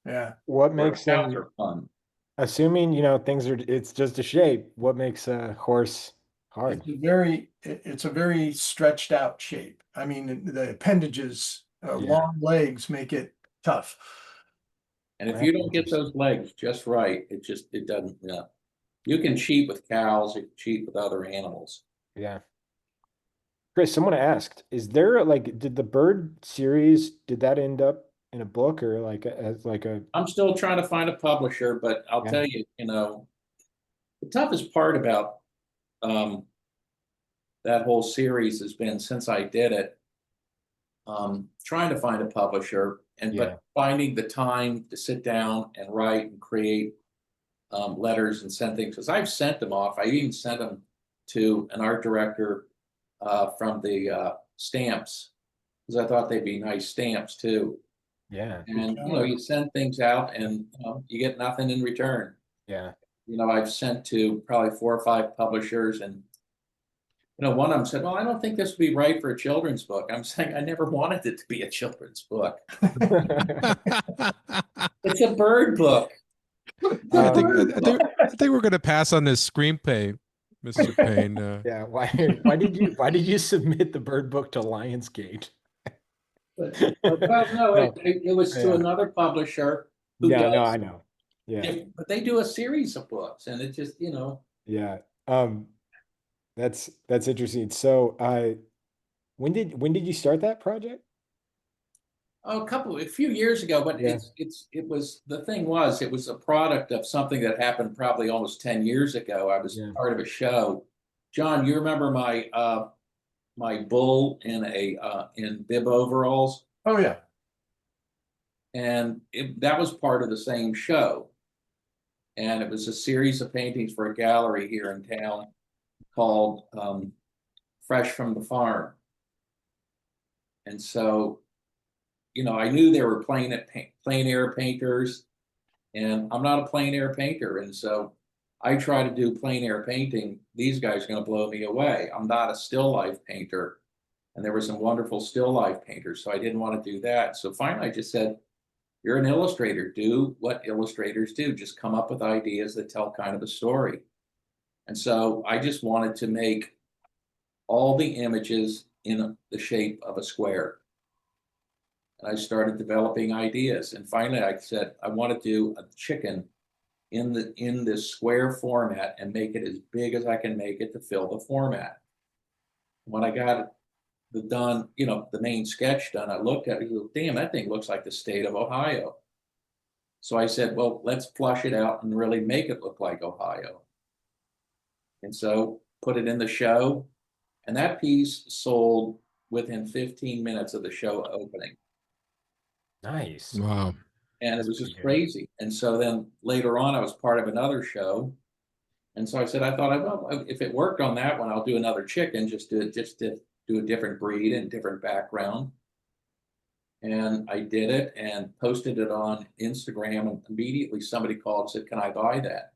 Yeah. What makes Cows them, are fun. assuming, it's just a shape, what makes a horse hard? It's a very stretched out shape. I mean, the appendages, long legs make it tough. And if you don't get those legs just right, it doesn't. You can cheat with cows. You can cheat with other animals. Yeah. Chris, someone asked, did the bird series, did that end up in a book or as a? I'm still trying to find a publisher, but I'll tell you, the toughest part about that whole series has been, since I did it, trying to find a publisher but finding the time to sit down and write and create letters and send things, because I've sent them off. I even sent them to an art director from the stamps, because I thought they'd be nice stamps too. Yeah. And you send things out and you get nothing in return. Yeah. I've sent to probably 4 or 5 publishers, and one of them said, "Well, I don't think this would be right for a children's book." I'm saying, I never wanted it to be a children's book. It's a bird book. I think we're going to pass on this screenplay, Mr. Payne. Yeah. Why did you submit the bird book to Lionsgate? Well, no, it was to another publisher. Yeah, no, I know. Yeah. But they do a series of books, and it just, Yeah. That's interesting. So When did you start that project? Oh, a few years ago, but Yeah. the thing was, it was a product of something that happened probably almost 10 years ago. I was Yeah. part of a show. John, you remember my bull in bib overalls? Oh, yeah. And that was part of the same show. And it was a series of paintings for a gallery here in town called Fresh from the Farm. And so, I knew there were plein air painters, and I'm not a plein air painter. And so I try to do plein air painting. These guys are going to blow me away. I'm not a still life painter. And there were some wonderful still life painters, so I didn't want to do that. So finally, I just said, you're an illustrator. Do what illustrators do. Just come up with ideas that tell kind of a story. And so I just wanted to make all the images in the shape of a square. And I started developing ideas. And finally, I said, I want to do a chicken in this square format and make it as big as I can make it to fill the format. When I got the main sketch done, I looked at it, damn, that thing looks like the state of Ohio. So I said, well, let's flush it out and really make it look like Ohio. And so put it in the show, and that piece sold within 15 minutes of the show opening. Nice. Wow. And it was just crazy. And so then later on, I was part of another show. And so I said, well, if it worked on that one, I'll do another chicken, just to do a different breed and different background. And I did it and posted it on Instagram, and immediately somebody called and said, can I buy that?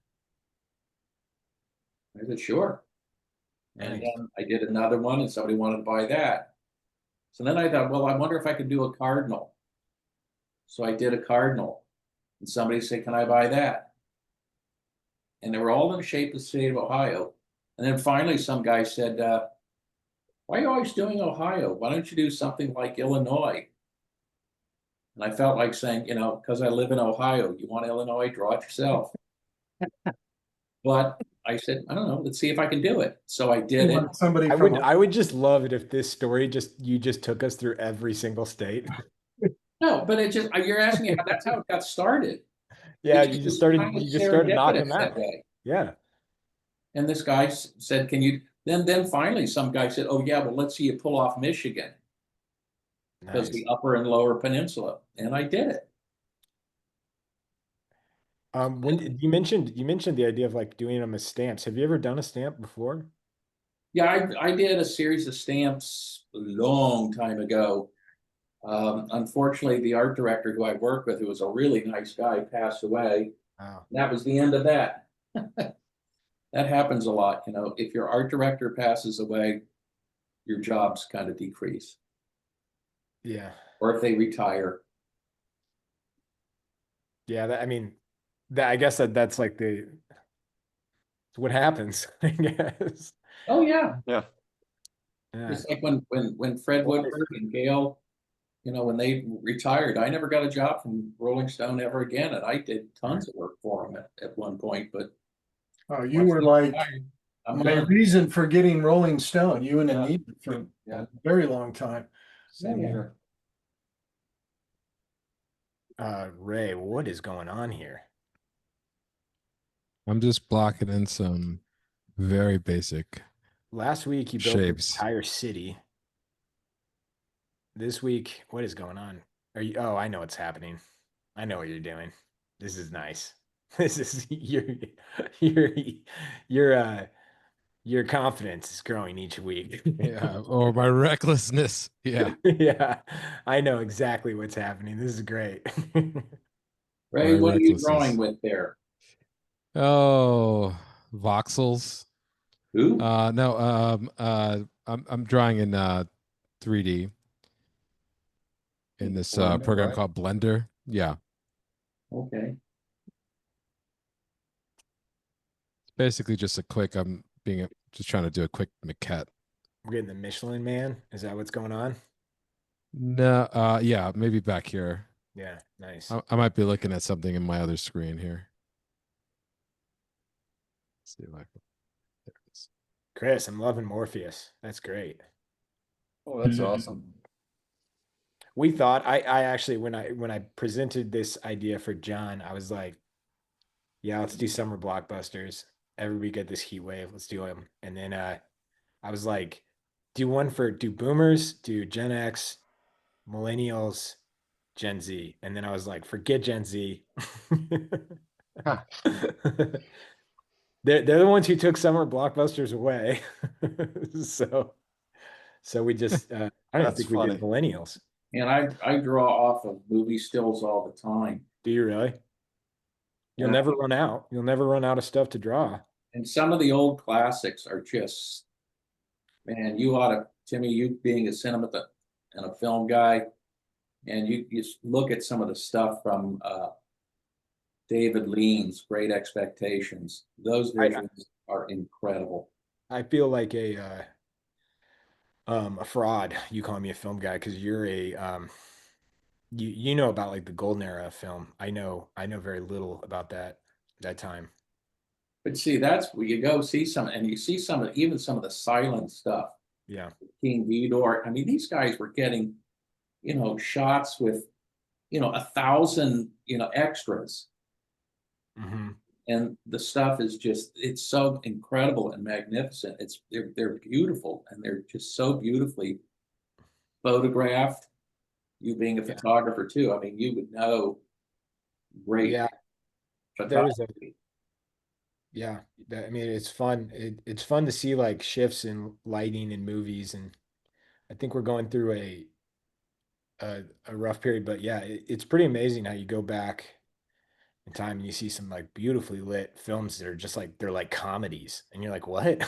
I said, sure. And Nice. then I did another one and somebody wanted to buy that. So then I thought, well, I wonder if I could do a cardinal. So I did a cardinal, and somebody said, can I buy that? And they were all in the shape of the state of Ohio. And then finally some guy said, why are you always doing Ohio? Why don't you do something like Illinois? And I felt like saying, because I live in Ohio, you want Illinois, draw it yourself. But I said, I don't know, let's see if I can do it. So I did You it. want somebody I from would just love it if this story you just took us through every single state. No, but you're asking me that's how it got started. Yeah, It was kind of you just started knocking serendipitous them that out. way. Yeah. And this guy said, can you, then finally some guy said, oh yeah, well, let's see you pull off Michigan. Because Nice. the upper and lower peninsula. And I did it. When you mentioned the idea of like doing them as stamps. Have you ever done a stamp before? Yeah, I did a series of stamps a long time ago. Unfortunately, the art director who I worked with, who was a really nice guy, passed away. Oh. That was the end of that. That happens a lot. If your art director passes away, your jobs kind of decrease. Yeah. Or if they retire. Yeah, I guess that's like it's what happens, I guess. Oh yeah. Yeah. Yeah. It's like when Fred Woodward and Gail, when they retired, I never got a job from Rolling Stone ever again. And I did tons of work for them at one point, but you were like I'm my done. reason for getting Rolling Stone, you and Yeah. Anita for Yeah. a very long time. Same here. Ray, what is going on here? I'm just blocking in some very basic Last week you built an shapes. entire city. This week, what is going on? Oh, I know what's happening. I know what you're doing. This is nice. This is your your confidence is growing each week. Yeah, or my recklessness. Yeah. Yeah, I know exactly what's happening. This is great. Ray, My what are you recklessness. drawing with there? Oh, voxels. Who? No, I'm drawing in 3D in this Blender, program right? called Blender. Yeah. Okay. It's basically just a quick, just trying to do a quick maquette. We're getting the Michelin Man. Is that what's going on? No, yeah, maybe back here. Yeah, nice. I might be looking at something in my other screen here. Let's see if I can. There it is. Chris, I'm loving Morpheus. That's great. Oh, that's awesome. We thought I actually when I presented this idea for John, I was like, yeah, let's do summer blockbusters. Everybody get this heat wave. Let's do them. And then I was like, do boomers, do Gen X, millennials, Gen Z. And then I was like, forget Gen Z. Huh. They're the ones who took summer blockbusters away. So we just I don't That's think we did funny. millennials. And I draw off of movie stills all the time. Do you really? You'll And, never run out. You'll never run out of stuff to draw. and some of the old classics are just, man, you ought to, Timmy, you being a cinema and a film guy, and you look at some of the stuff from David Lean's Great Expectations. Those I visions are incredible. I feel like a fraud. You call me a film guy because you're a you know about like the golden era of film. I know very little about that time. But see, that's where you go see some, and you see some of even some of the silent stuff. Yeah. King Vidor. I mean, these guys were getting, shots with, 1,000, extras. Hmm. And the stuff is just, it's so incredible and magnificent. They're beautiful, and they're just so beautifully photographed. You being a Yeah. photographer too, I mean, you would know great Yeah. There was a photography. yeah. I mean, it's fun. It's fun to see like shifts in lighting in movies, and I think we're going through a rough period. But yeah, it's pretty amazing how you go back in time and you see some like beautifully lit films that are just like they're like comedies, and you're like, what?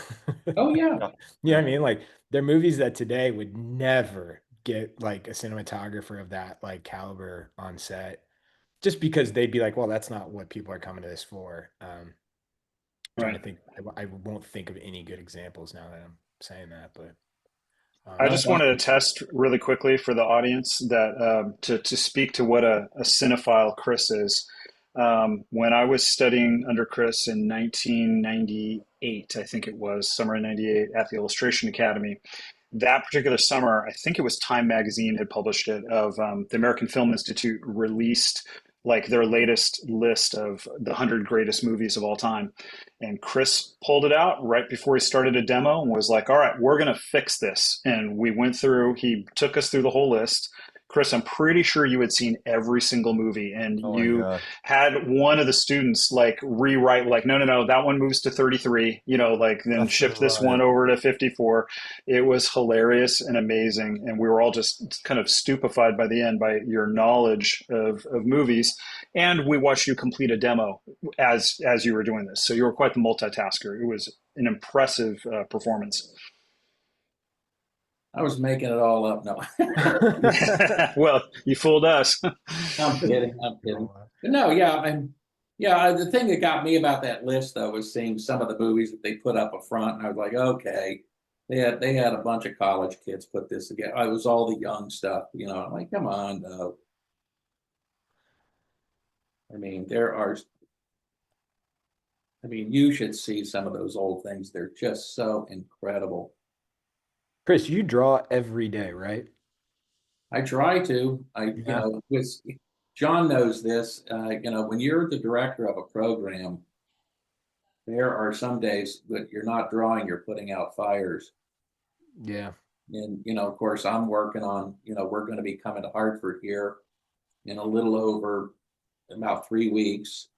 Oh yeah. Yeah. You know what I mean? Like they're movies that today would never get like a cinematographer of that like caliber on set, just because they'd be like, well, that's not what people are coming to this for. Trying to Right. think, I won't think of any good examples now that I'm saying that, but I um, Well, just want to attest really quickly for the audience that to speak to what a cinephile Chris is. When I was studying under Chris in 1998, I think it was summer in '98 at the Illustration Academy, that particular summer, I think it was Time Magazine had published it, of the American Film Institute released like their latest list of the 100 greatest movies of all time. And Chris pulled it out right before he started a demo and was like, all right, we're going to fix this. And we went through, he took us through the whole list. Chris, I'm pretty sure you had seen every single movie, and Oh my you God. had one of the students like rewrite, like, no, no, no, that one moves to 33, like then That's shift this one right. over to 54. It was hilarious and amazing. And we were all just kind of stupefied by the end by your knowledge of movies. And we watched you complete a demo as you were doing this. So you were quite the multitasker. It was an impressive performance. I was making it all up. No, Well, you fooled us. I'm kidding. I'm kidding. But no, yeah, the thing that got me about that list though was seeing some of the movies that they put up up front, and I was like, okay, they had a bunch of college kids put this together. It was all the young stuff, I'm like, come on, no. I mean, you should see some of those old things. They're just so incredible. Chris, you draw every day, right? I try to. Yeah. With John knows this. When you're the director of a program, there are some days that you're not drawing, you're putting out fires. Yeah. And, of course, I'm working on, we're going to be coming to Hartford here in a little over about 3 weeks.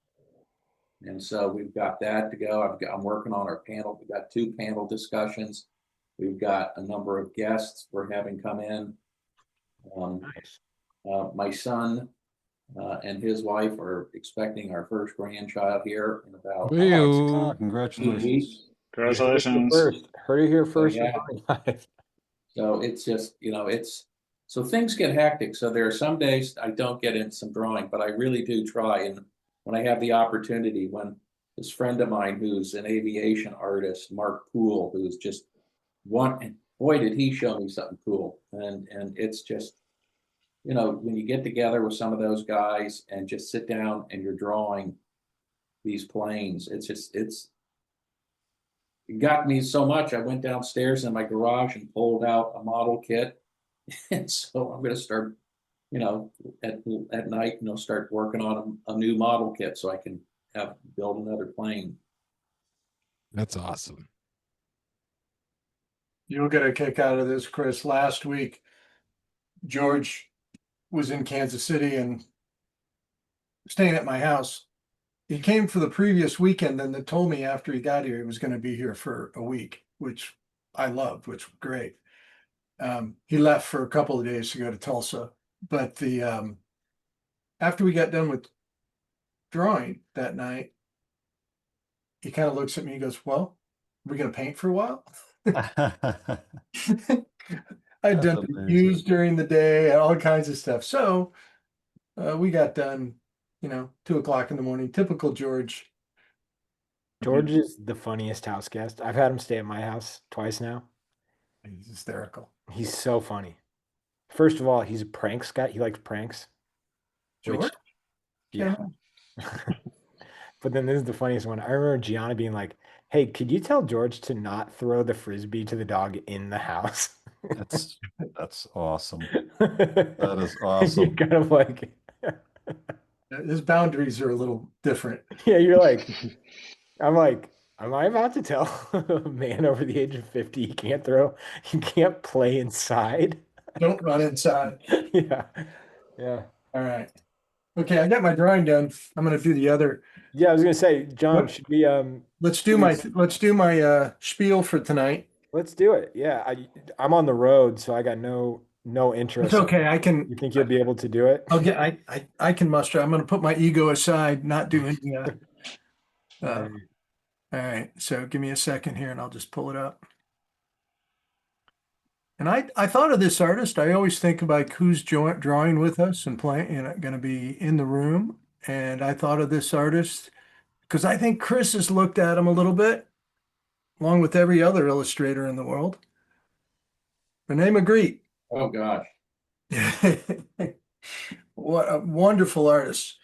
And so we've got that to go. I'm working on our panel. We've got 2 panel discussions. We've got a number of guests we're having come in. Nice. My son and his wife are expecting our first grandchild here in about Oh, Woo. 2 congratulations. weeks. You heard it here Congratulations. first. Heard it here So first. yeah, so it's just, so things get hectic. So there are some days I don't get in some drawing, but I really do try. And when I have the opportunity, when this friend of mine who's an aviation artist, Mark Poole, who's just one, and boy, did he show me something cool. And it's just, when you get together with some of those guys and just sit down and you're drawing these planes, it's it got me so much. I went downstairs in my garage and pulled out a model kit. And so I'm going to start, at night, start working on a new model kit so I can build another plane. That's awesome. You'll get a kick out of this, Chris. Last week, George was in Kansas City and staying at my house. He came for the previous weekend and then told me after he got here he was going to be here for a week, which I loved, which was great. He left for a couple of days to go to Tulsa, but after we got done with drawing that night, he kind of looks at me and goes, "Well, are we going to paint for a while?" I'd done reviews during the day and all kinds of stuff. So we got done, 2 o'clock in the morning. Typical George. George is the funniest house guest. I've had him stay at my house twice now. He's hysterical. He's so funny. First of all, he's a pranks guy. He likes pranks. George? Yeah. But then this is the funniest one. I remember Gianna being like, "Hey, could you tell George to not throw the frisbee to the dog in the house?" That's awesome. That is awesome. You're kind of like, His boundaries are a little different. yeah, you're like, I'm like, am I about to tell a man over the age of 50 he can't play inside? Don't run inside. Yeah. Yeah. All right. Okay, I got my drawing done. I'm going to do the other. Yeah, I was gonna say, John, What? should we Let's do my spiel for tonight. let's do it. Yeah, I'm on the road, so I got no interest. It's okay. I can. You think you'll be able to do it? I'll get. I can muster. I'm going to put my ego aside. Not do any. All right. So give me a second here, and I'll just pull it up. And I thought of this artist. I always think about who's drawing with us and playing, going to be in the room. And I thought of this artist because I think Chris has looked at him a little bit, along with every other illustrator in the world. René Magritte. Oh gosh. What a wonderful artist.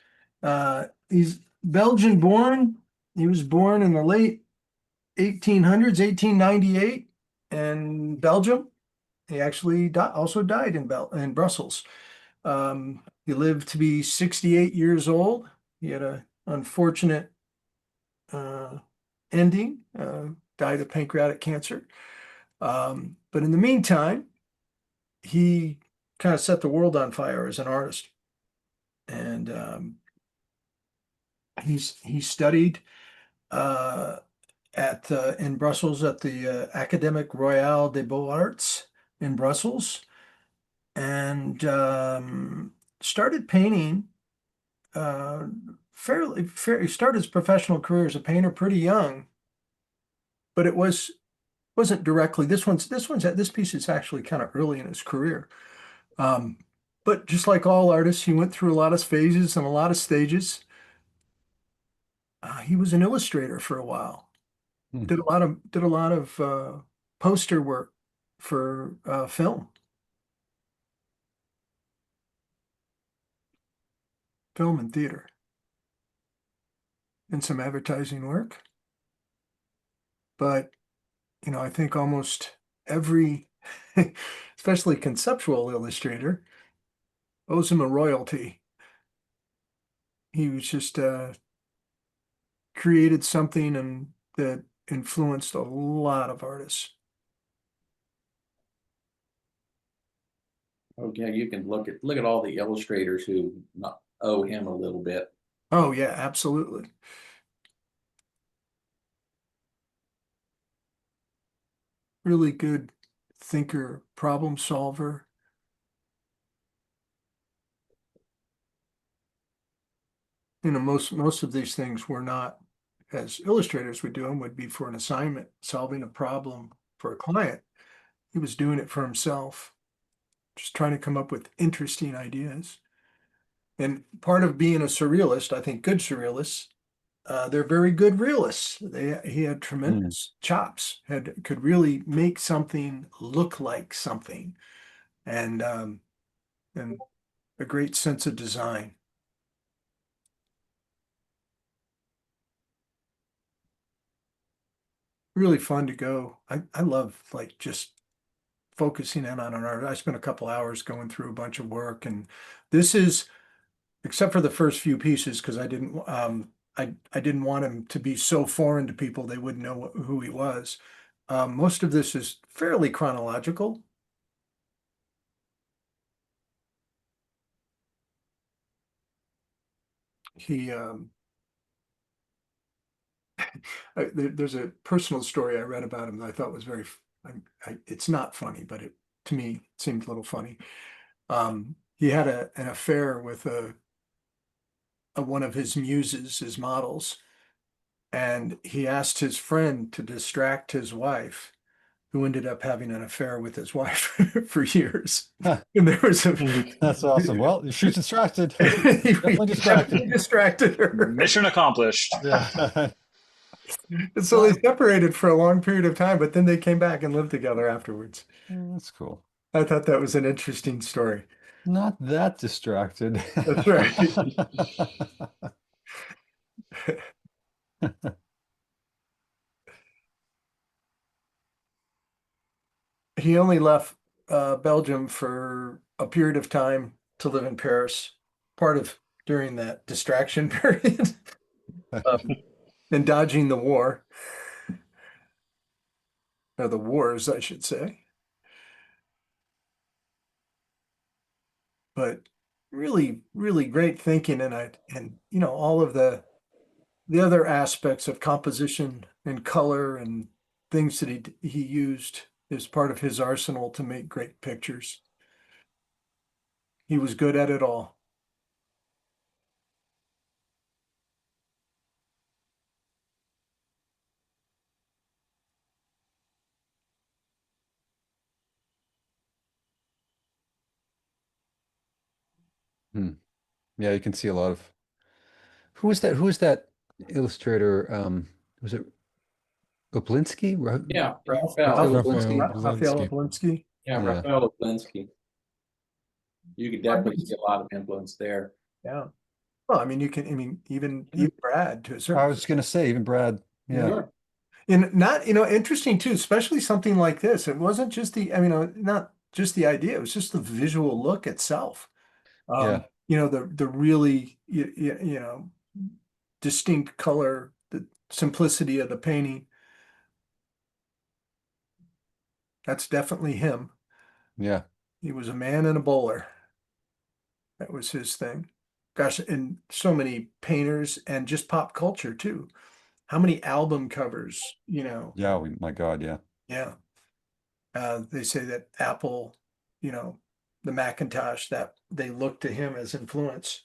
He's Belgian born. He was born in the late 1800s, 1898 in Belgium. He actually also died in Brussels. He lived to be 68 years old. He had an unfortunate ending, died of pancreatic cancer. But in the meantime, he kind of set the world on fire as an artist. And he studied in Brussels at the Académique Royale des Beaux-Arts in Brussels, and started painting fairly. He started his professional career as a painter pretty young, but it wasn't directly. This piece is actually kind of early in his career. But just like all artists, he went through a lot of phases and a lot of stages. He was an illustrator for a while. Did a lot of poster work for film and theater, and some advertising work. But I think almost every, especially conceptual illustrator, owes him a royalty. He was just created something and that influenced a lot of artists. Okay, you can look at all the illustrators who owe him a little bit. Oh yeah, absolutely. Really good thinker, problem solver. Most of these things were not, as illustrators would do them, would be for an assignment, solving a problem for a client. He was doing it for himself, just trying to come up with interesting ideas. And part of being a surrealist, I think good surrealists, they're very good realists. He had tremendous chops, could really make something look like something, and a great sense of design. really fun to go. I love like just focusing in on an art. I spent a couple hours going through a bunch of work, and this is, except for the first few pieces, because I didn't want him to be so foreign to people they wouldn't know who he was. Most of this is fairly chronological. He there's a personal story I read about him that I thought was very, it's not funny, but to me, it seemed a little funny. He had an affair with one of his muses, his models, and he asked his friend to distract his wife, who ended up having an affair with his wife for years. Huh. And there was That's awesome. Well, she's distracted. he Definitely distracted. distracted her. Mission accomplished. Yeah. And so they separated for a long period of time, but then they came back and lived together afterwards. That's cool. I thought that was an interesting story. Not that distracted. That's right. He only left Belgium for a period of time to live in Paris, part of during that distraction period, and dodging the war, or the wars, I should say. But really, really great thinking, and all of the other aspects of composition and color and things that he used as part of his arsenal to make great pictures. He was good at it all. Yeah, you can see a lot of who was that illustrator? Was it Oblinsky? Yeah, Raphael Raphael. Raphael Oblinsky. Yeah, Yeah. Raphael Oblinsky. You could definitely see a lot of influence there. Yeah. Well, I mean, even Brad to a certain. I was gonna say even Brad. Yeah. Sure. And not, interesting too, especially something like this. It wasn't just not just the idea, it was just the visual look itself. Yeah. The really, distinct color, the simplicity of the painting. That's definitely him. Yeah. He was a man and a bowler. That was his thing. Gosh, and so many painters and just pop culture too. How many album covers, Yeah. My God. Yeah. yeah. They say that Apple, the Macintosh, that they look to him as influence.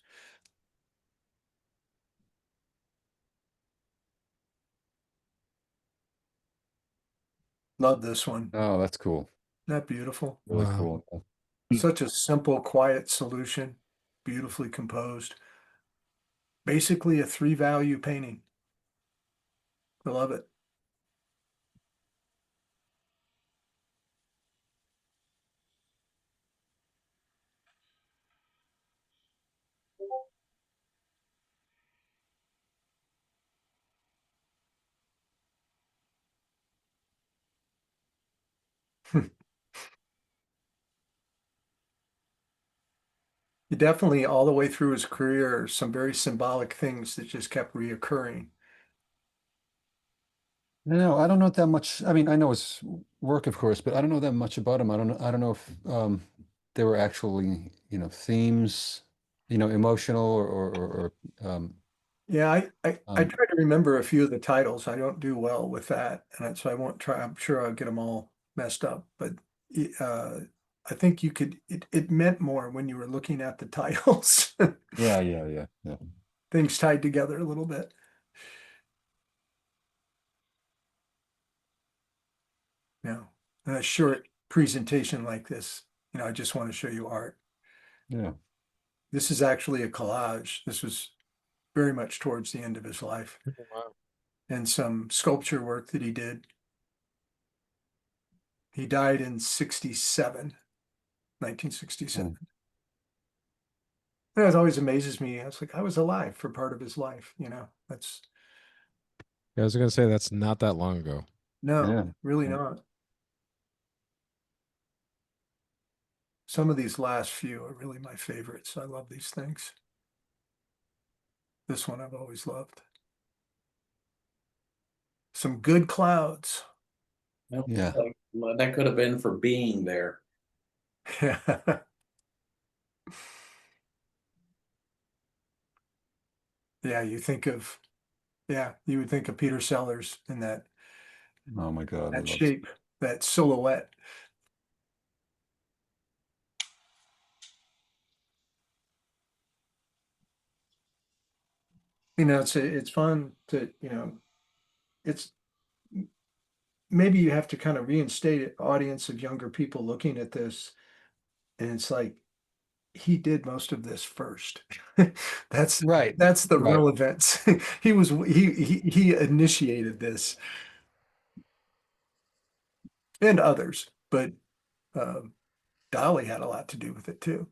Love this one. Oh, that's cool. Isn't that beautiful? Really Wow. cool. Such a simple, quiet solution, beautifully composed. Basically a 3-value painting. I love it. Definitely all the way through his career, some very symbolic things that just kept reoccurring. No, I don't know that much. I mean, I know his work, of course, but I don't know that much about him. I don't know if there were actually, themes, emotional or Yeah, I um, try to remember a few of the titles. I don't do well with that, and so I won't try. I'm sure I'll get them all messed up, but uh, I think you could. It meant more when you were looking at the titles. yeah. Things tied together a little bit. Yeah, and a short presentation like this, I just want to show you art. Yeah. This is actually a collage. This was very much towards the end of his life, Wow. and some sculpture work that he did. He died in 1967. And it always amazes me. I was like, I was alive for part of his life, That's Yeah, I was gonna say that's not that long ago. No, Yeah. really not. Some of these last few are really my favorites. I love these things. This one I've always loved. Some good clouds. Yeah. That could have been for being there. Yeah, you would think of Peter Sellers in Oh my God, I that love. shape, that silhouette. It's fun to, it's maybe you have to kind of reinstate an audience of younger people looking at this, and it's like he did most of this first. That's Right. that's the Right. real events. He initiated this and others, but Dolly had a lot to do with it too.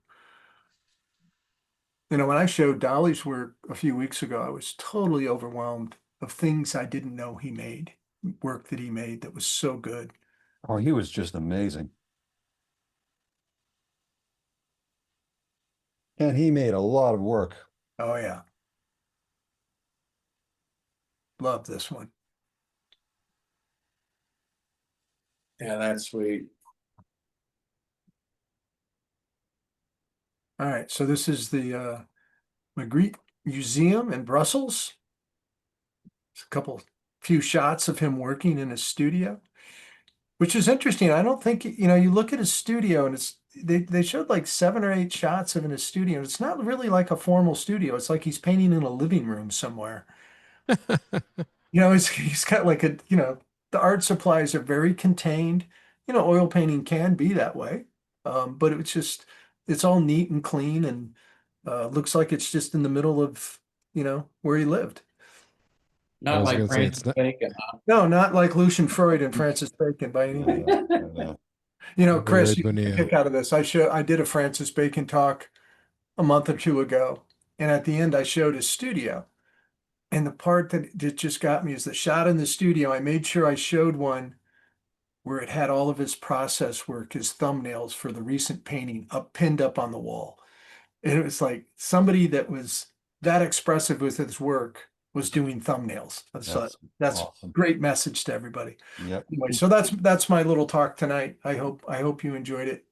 When I showed Dolly's work a few weeks ago, I was totally overwhelmed of things I didn't know he made, work that he made that was so good. Oh, he was just amazing. And he made a lot of work. Oh yeah, love this one. Yeah, that's sweet. All right, so this is the Magritte Museum in Brussels. It's a few shots of him working in his studio, which is interesting. I don't think, you look at his studio and they showed like 7 or 8 shots of in his studio. It's not really like a formal studio. It's like he's painting in a living room somewhere. He's got like the art supplies are very contained. Oil painting can be that way. But it's all neat and clean and looks like it's just in the middle of, where he lived. I Not was like gonna say it's Francis not. Bacon. No, not like Lucian Freud and Francis Bacon by any means. I know. Chris, Raymond you get a Bonilla. kick out of this. I did a Francis Bacon talk a month or two ago, and at the end I showed his studio. And the part that just got me is the shot in the studio. I made sure I showed one where it had all of his process work, his thumbnails for the recent painting pinned up on the wall. And it was like somebody that was that expressive with his work was doing thumbnails. So that's Awesome. great message to everybody. Yep. Anyway, so that's my little talk tonight. I hope you enjoyed it.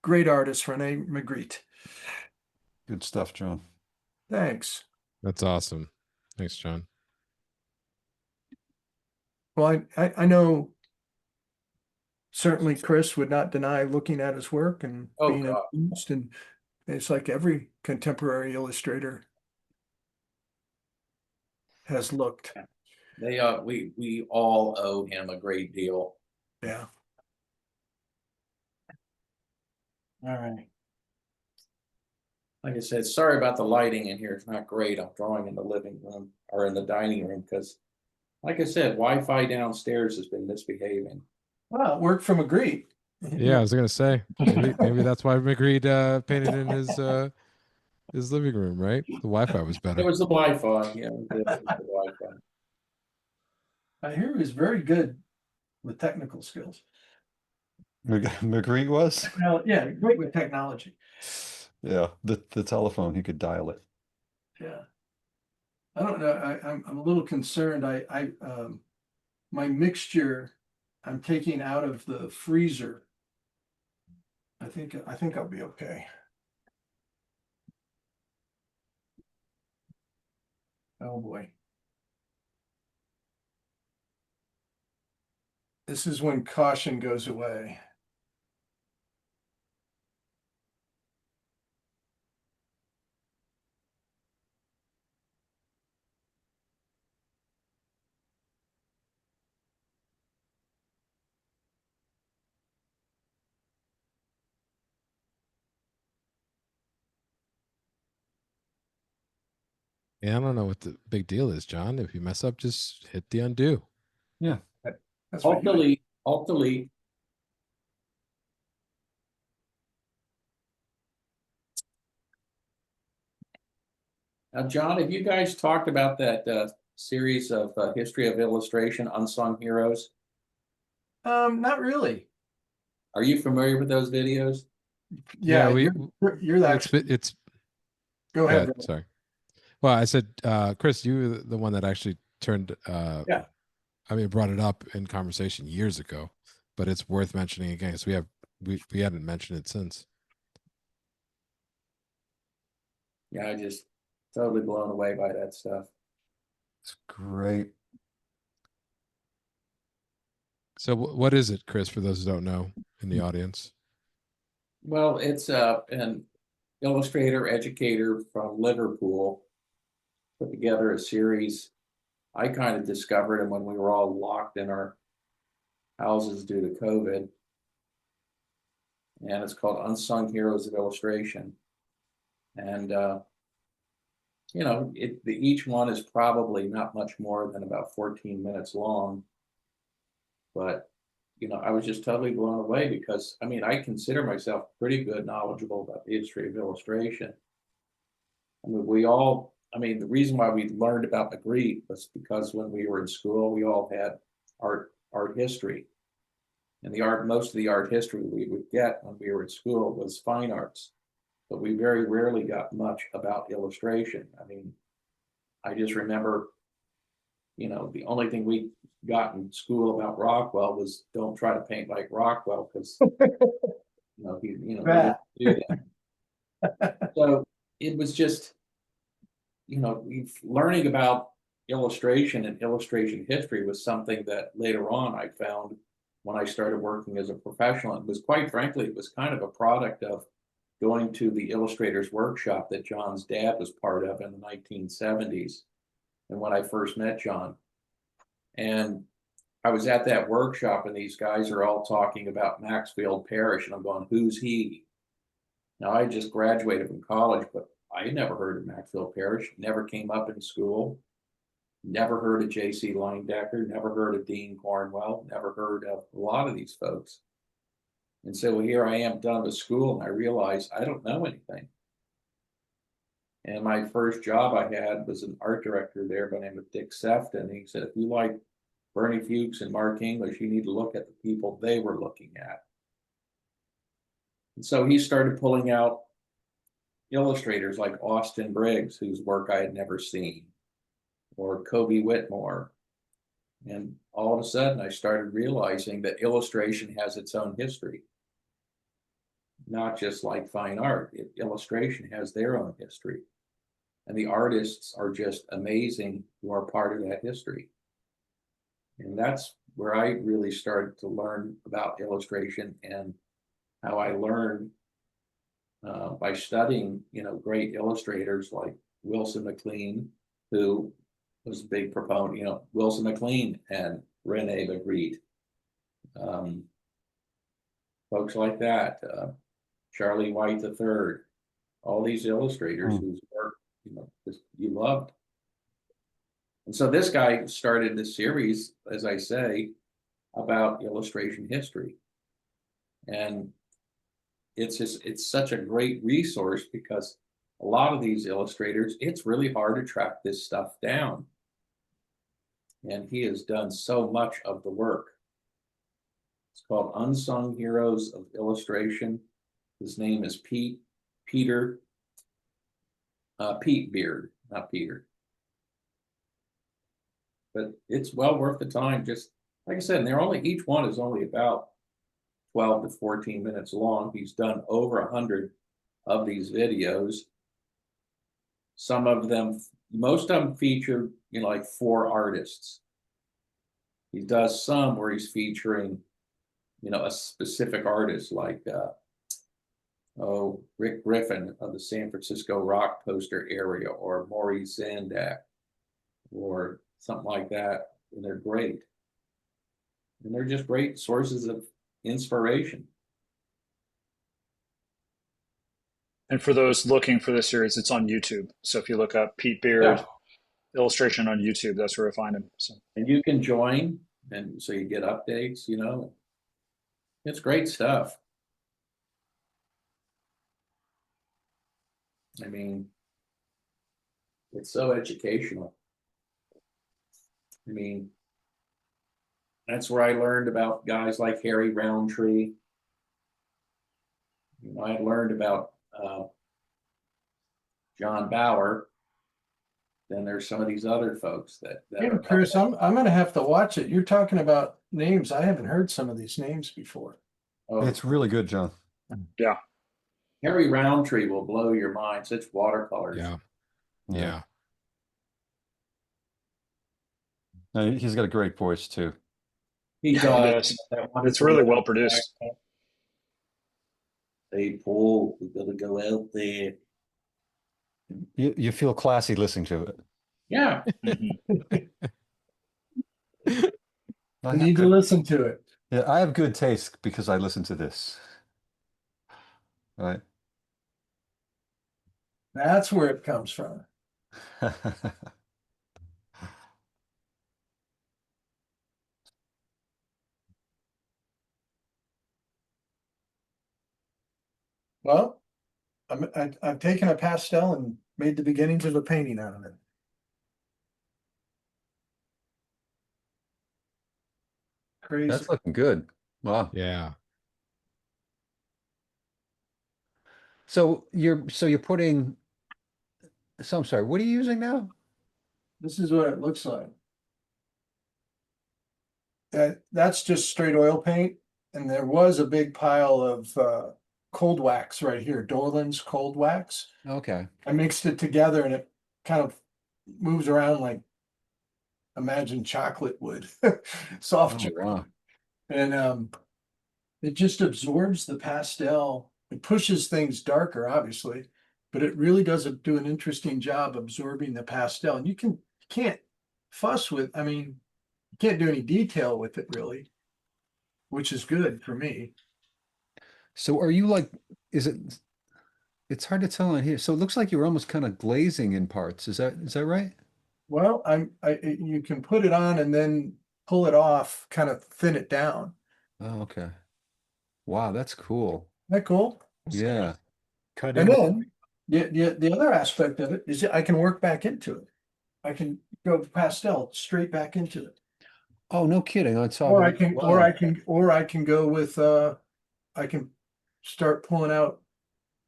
Great artist, René Magritte. Good stuff, John. Thanks. That's awesome. Thanks, John. Well, I know certainly Chris would not deny looking at his work and Oh, being God. influenced, and it's like every contemporary illustrator has looked. We all owe him a great deal. Yeah. All right. Like I said, sorry about the lighting in here. It's not great. I'm drawing in the living room or in the dining room because, like I said, Wi-Fi downstairs has been misbehaving. Well, it worked from Magritte. Yeah, I was gonna say maybe that's why Magritte painted in his living room, right? The Wi-Fi was It better. was the Wi-Fi. Yeah, it was the Wi-Fi. I hear he's very good with technical skills. Magritte was? Well, yeah, great with technology. Yeah, the telephone, he could dial it. Yeah. I don't know. I'm a little concerned. My mixture I'm taking out of the freezer. I think I'll be okay. Oh boy. This is when caution goes away. Yeah, I don't know what the big deal is, John. If you mess up, just hit the undo. Yeah. That's what Alt delete, alt delete. Now, John, have you guys talked about that series of history of illustration, unsung heroes? Not really. Are you familiar with those videos? Yeah, we you're that. it's Go ahead. good. Sorry. Well, I said, Chris, you were the one that actually turned. Yeah. I mean, brought it up in conversation years ago, but it's worth mentioning again because we hadn't mentioned it since. Yeah, I just totally blown away by that stuff. It's great. So, what is it, Chris? For those who don't know in the audience. Well, it's an illustrator educator from Liverpool put together a series. I kind of discovered him when we were all locked in our houses due to COVID. And it's called Unsung Heroes of Illustration. And, you know, each one is probably not much more than about 14 minutes long. But, you know, I was just totally blown away because, I mean, I consider myself pretty good knowledgeable about the history of illustration. I mean, the reason why we learned about Magritte was because when we were in school, we all had art history. And most of the art history we would get when we were in school was fine arts. But we very rarely got much about illustration. I mean, I just remember, you know, the only thing we got in school about Rockwell was don't try to paint like Rockwell because, he didn't do that. So it was just, learning about illustration and illustration history was something that later on I found when I started working as a professional. It was quite frankly, it was kind of a product of going to the illustrators workshop that John's dad was part of in the 1970s. And when I first met John, and I was at that workshop and these guys are all talking about Maxfield Parrish and I'm going, who's he? Now I just graduated from college, but I never heard of Maxfield Parrish, never came up in school, never heard of J.C. Linedecker, never heard of Dean Cornwell, never heard of a lot of these folks. And so here I am done with school and I realize I don't know anything. And my first job I had was an art director there by the name of Dick Sefton. He said, if you like Bernie Fuchs and Mark English, you need to look at the people they were looking at. And so he started pulling out illustrators like Austin Briggs, whose work I had never seen, or Kobe Whitmore. And all of a sudden I started realizing that illustration has its own history. Not just like fine art, illustration has their own history. And the artists are just amazing who are part of that history. And that's where I really started to learn about illustration and how I learned by studying, great illustrators like Wilson McLean, who was a big proponent, Wilson McLean and René Magritte, folks like that, Charlie White III, all these illustrators whose work, you loved. And so this guy started this series, as I say, about illustration history. And it's such a great resource because a lot of these illustrators, it's really hard to track this stuff down. And he has done so much of the work. It's called Unsung Heroes of Illustration. His name is Pete Beard, not Peter. But it's well worth the time. Just like I said, and each one is only about 12 to 14 minutes long. He's done over 100 of these videos. Some of them, most of them feature, like 4 artists. He does some where he's featuring, a specific artist like, Rick Griffin of the San Francisco rock poster area, or Maurice Zandak, or something like that. And they're great. And they're just great sources of inspiration. And for those looking for this series, it's on YouTube. So if you look up Pete Beard illustration on YouTube, that's where I find him. So. And you can join, and so you get updates, It's great stuff. I mean, it's so educational. I mean, that's where I learned about guys like Harry Roundtree. You know, I had learned about John Bauer. Then there's some of these other folks that Hey, are Chris, I'm gonna have to watch it. You're talking about names. I haven't heard some of these names before. oh, It's really good, John. Yeah. Harry Roundtree will blow your mind. Such watercolors. Yeah. Yeah. Yeah. No, he's got a great voice too. He It does. does. That It's wonderful really little well produced. accent. Hey, Paul, we gotta go out there. You feel classy listening to it. Yeah. Mhm. I You have need to good, listen to it. yeah, I have good taste because I listen to this. Right. That's where it comes from. Well, I've taken a pastel and made the beginnings of a painting out of it. Crazy. That's looking good. Wow. Yeah. So you're putting, so I'm sorry, what are you using now? This is what it looks like. That's just straight oil paint, and there was a big pile of cold wax right here, Dorland's cold wax. Okay. I mixed it together and it kind of moves around like imagine chocolate would, soft Oh, chocolate. wow. And it just absorbs the pastel. It pushes things darker, obviously, but it really does do an interesting job absorbing the pastel. And you can't fuss with, I mean, you can't do any detail with it really, which is good for me. So are you like, is it, it's hard to tell on here. So it looks like you're almost kind of glazing in parts. Is that right? Well, you can put it on and then pull it off, kind of thin it down. Oh, okay. Wow, that's cool. Isn't that cool? Yeah. Cut And in. then the other aspect of it is that I can work back into it. I can go pastel straight back into it. Oh, no kidding. On top Or of I it. can, Wow. or I can go with, I can start pulling out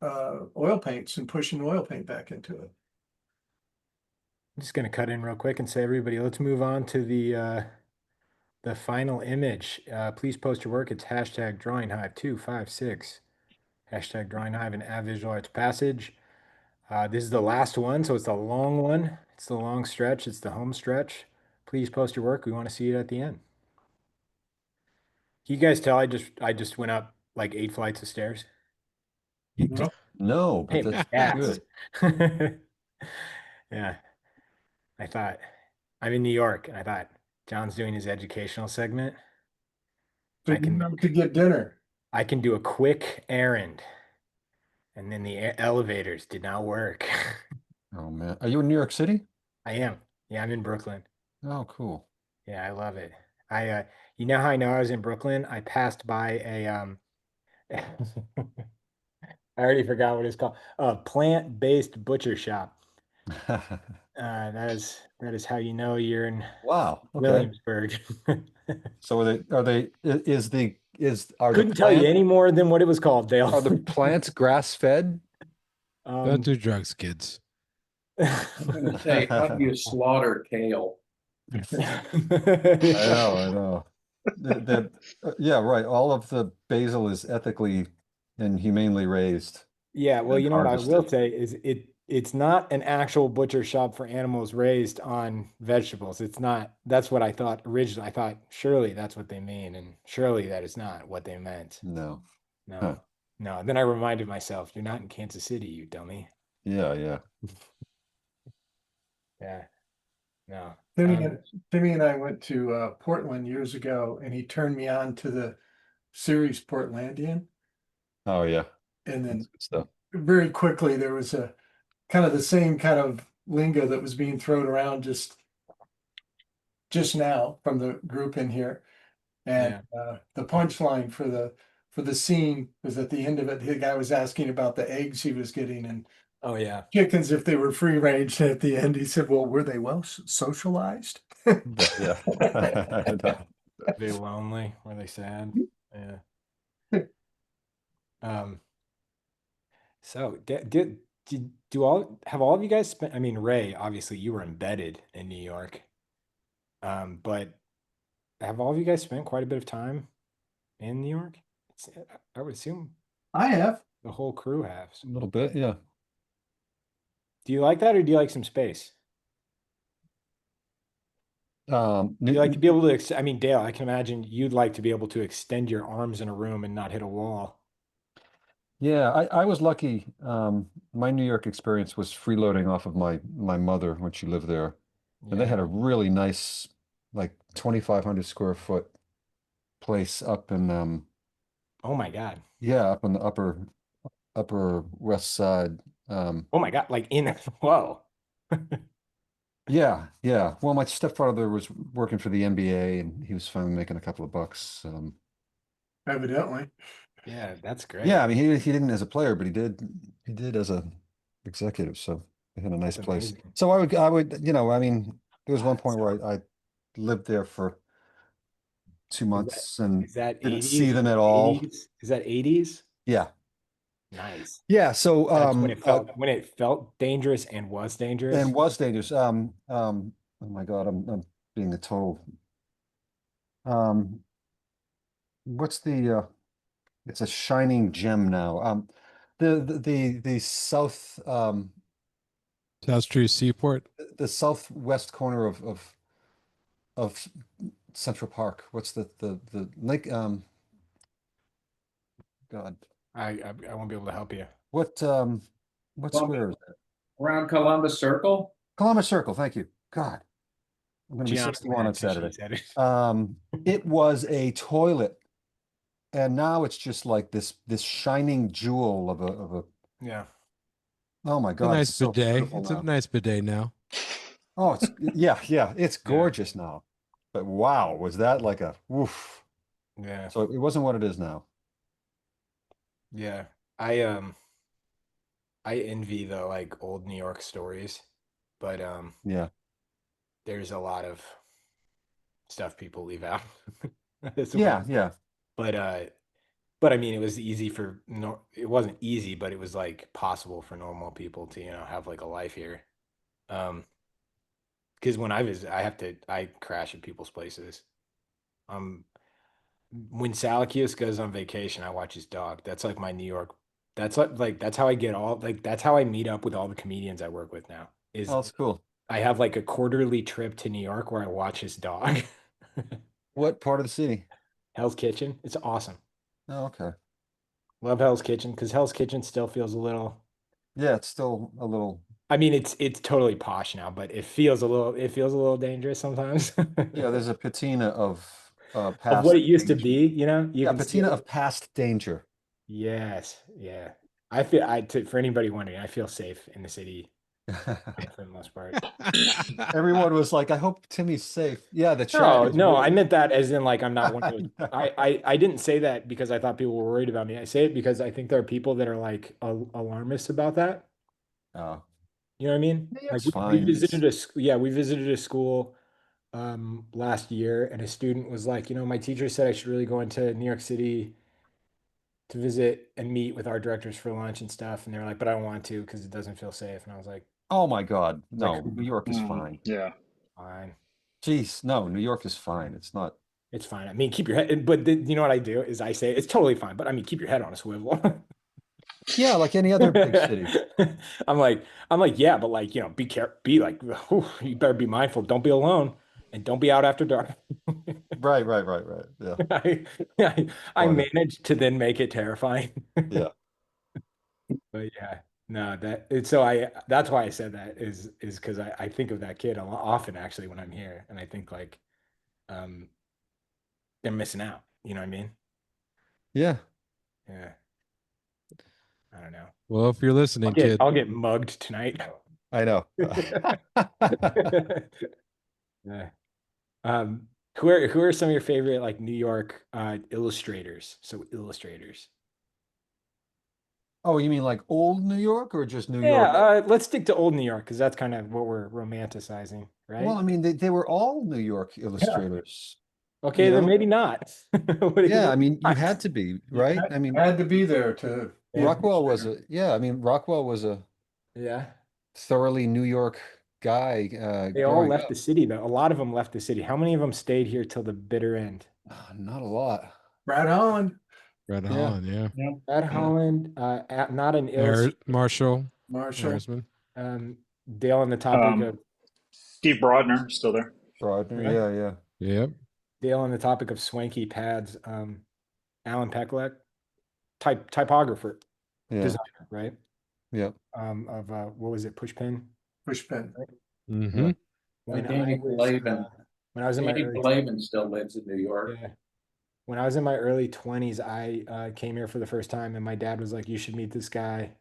oil paints and pushing oil paint back into it. I'm just gonna cut in real quick and say, everybody, let's move on to the final image. Please post your work. It's hashtag Drawing Hive 256. Hashtag Drawing Hive and Visual Arts Passage. This is the last one, so it's the long one. It's the long stretch. It's the home stretch. Please post your work. We want to see it at the end. Can you guys tell I just went up like 8 flights of stairs? No? No, but Hey, that's gas. good. Yeah. I thought I'm in New York and I thought John's doing his educational segment. So I can to get dinner. I can do a quick errand. And then the elevators did not work. Oh man. Are you in New York City? I am. Yeah, I'm in Brooklyn. Oh, cool. Yeah, I love it. You know how I know I was in Brooklyn? I passed by a I already forgot what it's called. A plant-based butcher shop. That is how you know you're in Wow. Okay. Williamsburg. So are the Couldn't tell you plants any more than what it was called, Dale. are the plants grass fed? Don't do drugs, kids. I'm gonna say, how do you slaughter kale? I know. Yeah, right. All of the basil is ethically and humanely raised Yeah, well, and you know what I will harvested. say is it's not an actual butcher shop for animals raised on vegetables. It's not. That's what I thought originally. I thought surely that's what they mean, and surely that is not what they meant. No. No, Huh. no. Then I reminded myself, you're not in Kansas City, you dummy. Yeah, yeah. Yeah, no. Timmy and I went to Portland years ago, and he turned me on to the series Portlandian, Oh yeah. and That's then good stuff. very quickly there was a kind of the same kind of lingo that was being thrown around just now from the group in here. And the punchline for the scene was at the end of it, the guy was asking about the eggs he was getting, and Oh yeah. chickens if they were free range. And at the end, he said, "Well, were they well socialized?" Yeah. Were they lonely? Were they sad? Yeah. Um, so do all have all of you guys spent, I mean, Ray, obviously you were embedded in New York. But have all of you guys spent quite a bit of time in New York? It's, I would assume I have. the whole crew has. A little bit, yeah. Do you like that or do you like some space? Do you like to be able to, I mean, Dale, I can imagine you'd like to be able to extend your arms in a room and not hit a wall. Yeah, I was lucky. My New York experience was freeloading off of my mother when she lived there. And they Yeah. had a really nice, like 2,500 square foot place up in Oh my God. yeah, up on the upper west side. Oh my God. Like in, whoa. Yeah, yeah. Well, my stepfather was working for the NBA and he was finally making a couple of bucks. Evidently. Yeah, that's Yeah, great. I mean he didn't as a player, but he did as a executive, so they had a nice That's place. amazing. So I would, I mean, there was one point where I lived there for 2 months and Is that didn't see 80s? them at all. 80s? Is that 80s? Yeah. Nice. Yeah, so That's when it felt dangerous and was and dangerous. was dangerous. Oh my God, I'm being a total what's the it's a shining gem now. The south South Street Seaport. the southwest corner of Central Park. What's the lake God. I won't be able to help you. What Columbus, square is that? around Columbus Circle. Columbus Circle, thank you. God, I'm gonna be Gianna 61 on went because she Saturday. said it. It was a toilet, and now it's just like this shining jewel of a Yeah. oh my It's a God, it's nice so bidet. beautiful It's a now. nice bidet now. Oh, it's yeah, it's Yeah. gorgeous now. But wow, was that like a woof? Yeah. So it wasn't what it is now. Yeah. I envy the like old New York stories, but Yeah. there's a lot of stuff people leave out as Yeah, well. yeah. But but I mean it was easy for no it wasn't easy, but it was like possible for normal people to, have like a life here. Um, because when I visit, I crash at people's places. Um, when Salakius goes on vacation, I watch his dog. That's like my New York. That's how I get all like that's how I meet up with all the comedians I work with now. Oh, Is that's cool. I have like a quarterly trip to New York where I watch his dog. What part of the city? Hell's Kitchen. It's awesome. Oh, okay. Love Hell's Kitchen because Hell's Kitchen still feels a little. Yeah, it's still a little. I mean, it's totally posh now, but it feels a little dangerous sometimes. Yeah, there's a patina of Of what past it used to danger. be, you Yeah, can see patina it. of past danger. Yes, yeah. For anybody wondering, I feel safe in the city for the most part. Everyone was like, I hope Timmy's safe. Yeah, the chat No, is no, I really. meant that as in like I'm not one of those. I, No. I I didn't say that because I thought people were worried about me. I say it because I think there are people that are like alarmists about that. Oh, You know what I mean? yeah, Like it's we fine. visited yeah, we visited a school last year and a student was like, my teacher said I should really go into New York City to visit and meet with our directors for lunch and stuff. And they were like, but I don't want to because it doesn't feel safe. And I was Oh my God. like, No, New York is fine. Yeah. fine. Jeez, no, New York is fine. It's not. It's fine. I mean, keep your head, but you know what I do is I say it's totally fine, but I mean, keep your head on a swivel. Yeah, like any other big city. I'm like, yeah, but like, be careful, be like, whew, you better be mindful. Don't be alone and don't be out after dark. Right, right, right, right. Yeah. I, I Funny. managed to then make it terrifying. Yeah. But yeah, no, that's why I said that is because I think of that kid a lot often actually when I'm here. And I think like um they're missing out. You know what I mean? Yeah, Yeah. I don't know. Well, if you're I'll listening, get kid, I'll get mugged tonight. I know. Yeah. Who are some of your favorite like New York illustrators? So illustrators. Oh, you mean like old New York or just New Yeah, York? let's stick to old New York because that's kind of what we're romanticizing, right? Well, I mean, they were all New York Yeah. illustrators, Okay, you then know? maybe not. Yeah, I What mean, you not? had to be, You right? I mean, had to be there to be an Rockwell was illustrator. yeah, I mean, Rockwell was a Yeah. thoroughly New York guy They all growing left the up. city though. A lot of them left the city. How many of them stayed here till the bitter end? Not a lot. Brad Holland, Red Yeah. Holland, yeah. yeah, Ed yeah. Holland, not an illustrator. Marshall, Marshall. Arisman. Um, Dale on the topic Um, of Steve Broadner still there. Broadner, right? yeah, yeah, Yep. Dale on the topic of swanky pads. Alan Peckleck, typographer, yeah, designer, right? yeah, Of what was it, Pushpin? Pushpin. Right? Mm-hmm. yeah. When I Danny was Plavin. when I was in my Danny early Plavin still lives in New York. yeah, when I was in my early 20s, I came here for the first time, and my dad was like, "You should meet this guy."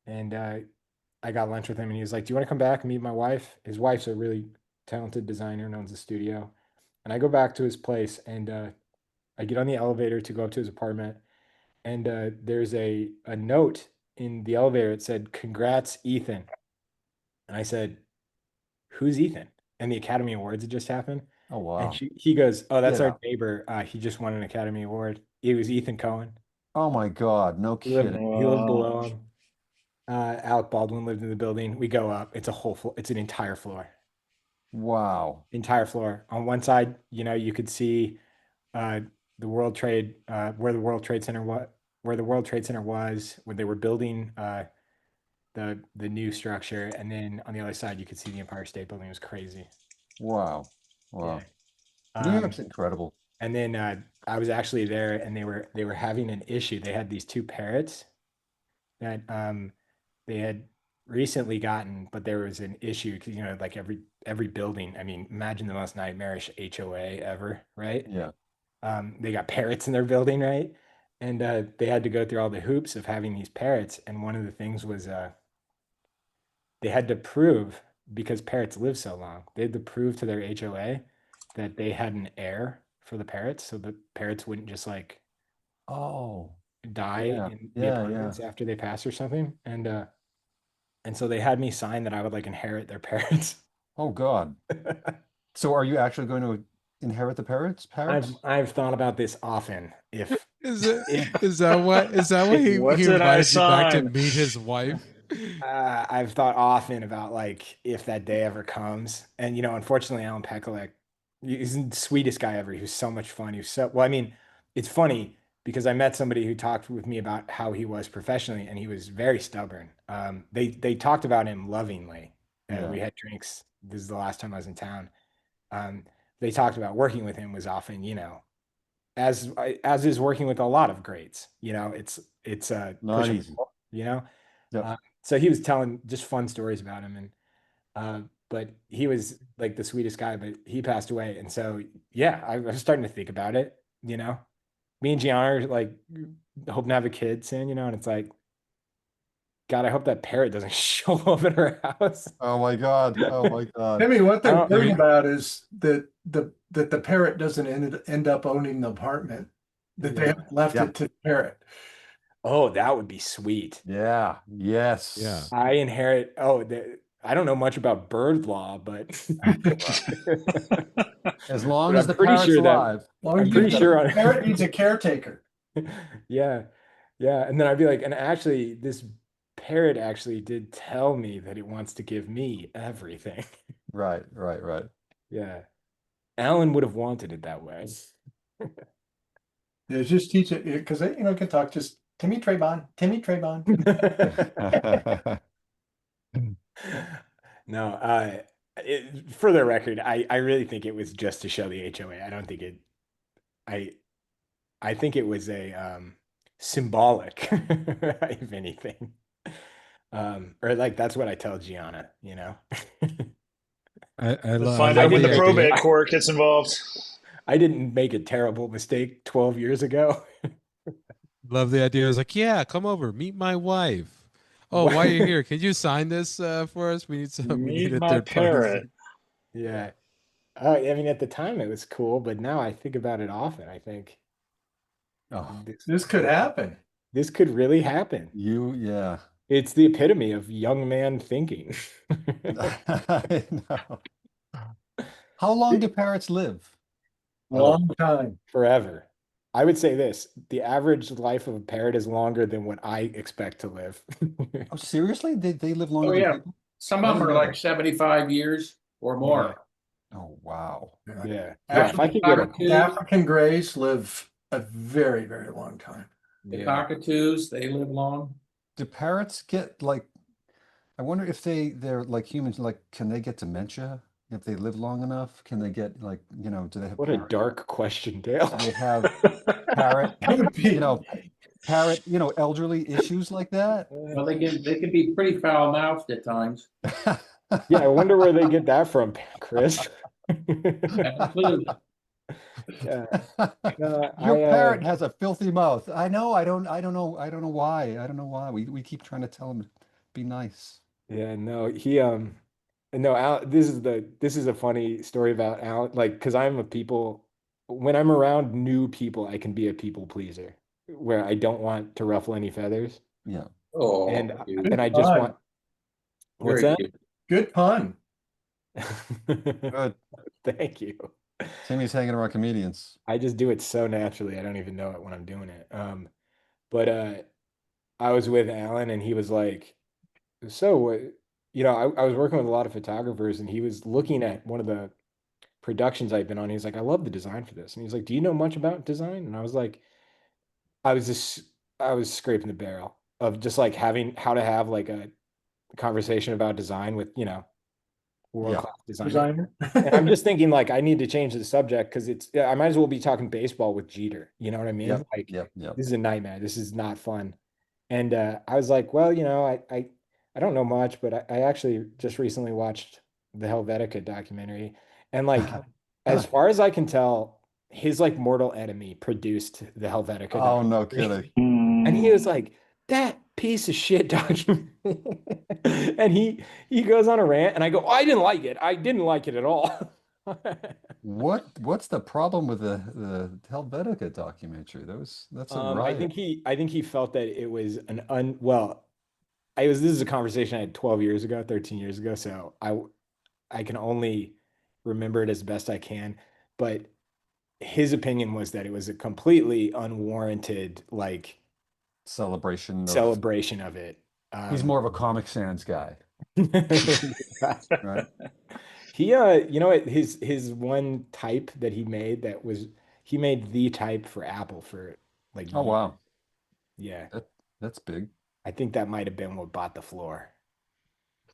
And I got lunch with him, and he was like, "Do you want to come back and meet my wife?" His wife's a really talented designer and owns a studio. And I go back to his place, and I get on the elevator to go up to his apartment, and there's a note in the elevator. It said, "Congrats, Ethan." And I said, "Who's Ethan?" And the Academy Awards had just happened. Oh And wow. he goes, "Oh, that's Yeah. our neighbor. He just won an Academy Award. It was Ethan Cohen. Oh my God, no kidding. He lived below him. Alec Baldwin lived in the building. We go up. It's a whole floor. It's an entire floor. Wow. Entire floor. On one side, you could see uh, the World Trade, where the World Trade Center where the World Trade Center was when they were building the new structure, and then on the other side, you could see the Empire State Building. It was crazy. Wow. Yeah. Wow. New Um, York's incredible. and then I was actually there, and they were having an issue. They had these two parrots that they had recently gotten, but there was an issue because like every building. I mean, imagine the most nightmarish HOA ever, right? Yeah. They got parrots in their building, right? And they had to go through all the hoops of having these parrots. And one of the things was they had to prove, because parrots live so long, they had to prove to their HOA that they had an heir for the parrots, so the parrots wouldn't just like Oh, die yeah. in the Yeah, yeah. apartments after they pass or something. And so they had me sign that I would like inherit their parrots. Oh God. So are you actually going to inherit the I've parrots? I've thought about this often. If Is it if is that why What he did I invited you back to sign? meet his wife? I've thought often about like if that day ever comes. And unfortunately, Alan Peckleck, he's the sweetest guy ever. He was so much fun. He was so well. I mean, it's funny because I met somebody who talked with me about how he was professionally, and he was very stubborn. They talked about him lovingly. Yeah. We had drinks. This is the last time I was in town. Um, they talked about working with him was often, as is working with a lot of greats. It's Not push and easy. pull, you know. Yep. So he was telling just fun stories about him, and but he was like the sweetest guy, but he passed away, and so yeah, I was starting to think about it. Me and Gianna are like hoping to have a kid soon, and it's like, God, I hope that parrot doesn't show up at our house. Oh my God. Oh my God. Timmy, what I they're don't. You worried mean about is that the parrot doesn't end up owning the apartment, that they Yeah. haven't left Yeah. it to the parrot. Oh, that would be sweet. Yeah. Yes. Yeah. I inherit. Oh, I don't know much about bird law, but As long but as I'm the pretty parrot's sure that alive, Well, I'm you pretty you've got sure it. the parrot on. needs a caretaker. Yeah, yeah, and then I'd be like, and actually, this parrot actually did tell me that it wants to give me everything. Right, right, right. Yeah, Alan would have wanted it that way. Yeah, just teach it because they, can talk. Just Timmy Trayvon, Timmy Trayvon. No, for the record, I really think it was just to show the HOA. I don't think it. I I think it was a symbolic, if anything. Or like that's what I tell Gianna. Let's I find I out love when the the didn't make idea. probate court gets involved. I didn't make a terrible mistake 12 years ago. Love the idea. I was like, yeah, come over, meet my wife. Oh, while you're here, can you sign this for us? We need Meet a my third party. parrot. Yeah. I mean, at the time it was cool, but now I think about it often. I think Oh, this, This could happen. This could really happen. Yeah. It's the epitome of young man thinking. I know. How long do parrots live? Oh, Long time. forever. I would say this, the average life of a parrot is longer than what I expect to live. Oh, seriously? They live longer Oh, than yeah. people? Some I of them didn't are know like that. 75 years or Yeah, more. Oh, wow. yeah. Yeah, if I African, could get a African greys live a very, very long time. The yeah. cockatoos, they live long. Do parrots get like, I wonder if they're like humans, like, can they get dementia if they live long enough? Can they get like, do they have What a dark question, Dale. do they have parrot, Could you be. know, elderly issues like that? Well, they can be pretty foul mouthed at times. Yeah, I wonder where they get that from, Chris. That's food. Yeah, no, Your parrot has a filthy mouth. I know. I don't know why. I don't know why. We keep trying to tell him to be nice. yeah, no, he no, Al, this is a funny story about Alan, like, because when I'm around new people, I can be a people pleaser where I don't want to ruffle any feathers. Yeah. And Oh, and cute. I Good just pun. want what's Very that? cute. Good pun. Good. Thank you. Timmy's hanging around comedians. I just do it so naturally. I don't even know it when I'm doing it. But I was with Alan and he was like, so I was working with a lot of photographers and he was looking at one of the productions I'd been on. He's like, I love the design for this. And he's like, do you know much about design? And I was like, I was just I was scraping the barrel of just like having how to have like a conversation about design with, Yeah. world-class designers. Designer. And I'm just thinking like I need to change the subject because I might as well be talking baseball with Jeter. You know what I mean? Yep. Like Yep. Yep. this is a nightmare. This is not fun. And I was like, well, I don't know much, but I actually just recently watched the Helvetica documentary. And like as far as I can tell, his like mortal enemy produced the Helvetica Oh, no documentary. kidding. And he was like, that piece of shit documentary. And he goes on a rant, and I go, I didn't like it. I didn't like it at all. What's the problem with the Helvetica documentary? That's a riot. I think he felt that it was an un well, this is a conversation I had 12 years ago, 13 years ago, so I can only remember it as best I can, but his opinion was that it was a completely unwarranted like Celebration of celebration of it. he's more of a Comic Sans guy, right? He you know what his one type that he made he made the type for Apple for like Oh, years. wow. Yeah. That's big. I think that might have been what bought the floor.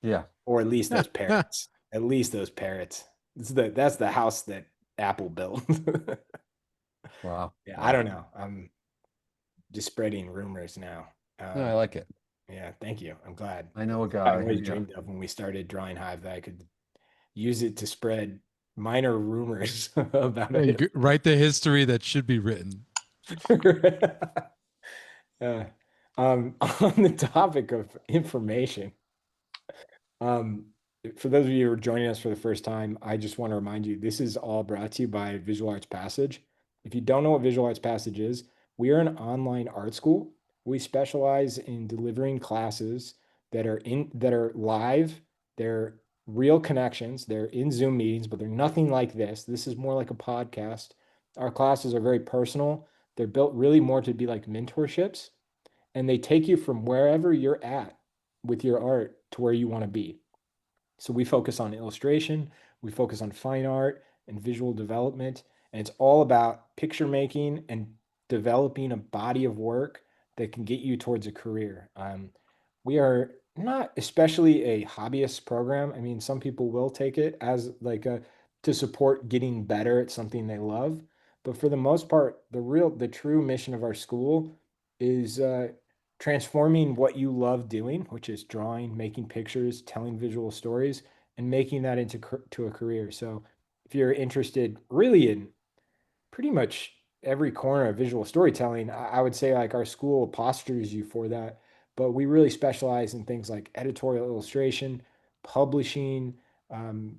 Yeah. Or at least those parrots. At least those parrots. That's the house that Apple built. Wow. Yeah, I Wow. don't know. I'm just spreading rumors now. No, I like it. Yeah, thank you. I'm glad. I know a I guy. always Yeah. dreamed of when we started Drawing Hive that I could use it to spread minor rumors about Yeah, you it. could write the history that should be written. Uh, on the topic of information, um, for those of you who are joining us for the first time, I just want to remind you this is all brought to you by Visual Arts Passage. If you don't know what Visual Arts Passage is, we are an online art school. We specialize in delivering classes that are live, they're real connections, they're in Zoom meetings, but they're nothing like this. This is more like a podcast. Our classes are very personal. They're built really more to be like mentorships, and they take you from wherever you're at with your art to where you want to be. So we focus on illustration, we focus on fine art and visual development, and it's all about picture making and developing a body of work that can get you towards a career. We are not especially a hobbyist program. I mean, some people will take it as like a to support getting better at something they love, but for the most part, the true mission of our school is transforming what you love doing, which is drawing, making pictures, telling visual stories, and making that into to a career. So if you're interested really in pretty much every corner of visual storytelling, I would say like our school postures you for that. But we really specialize in things like editorial illustration, publishing, um,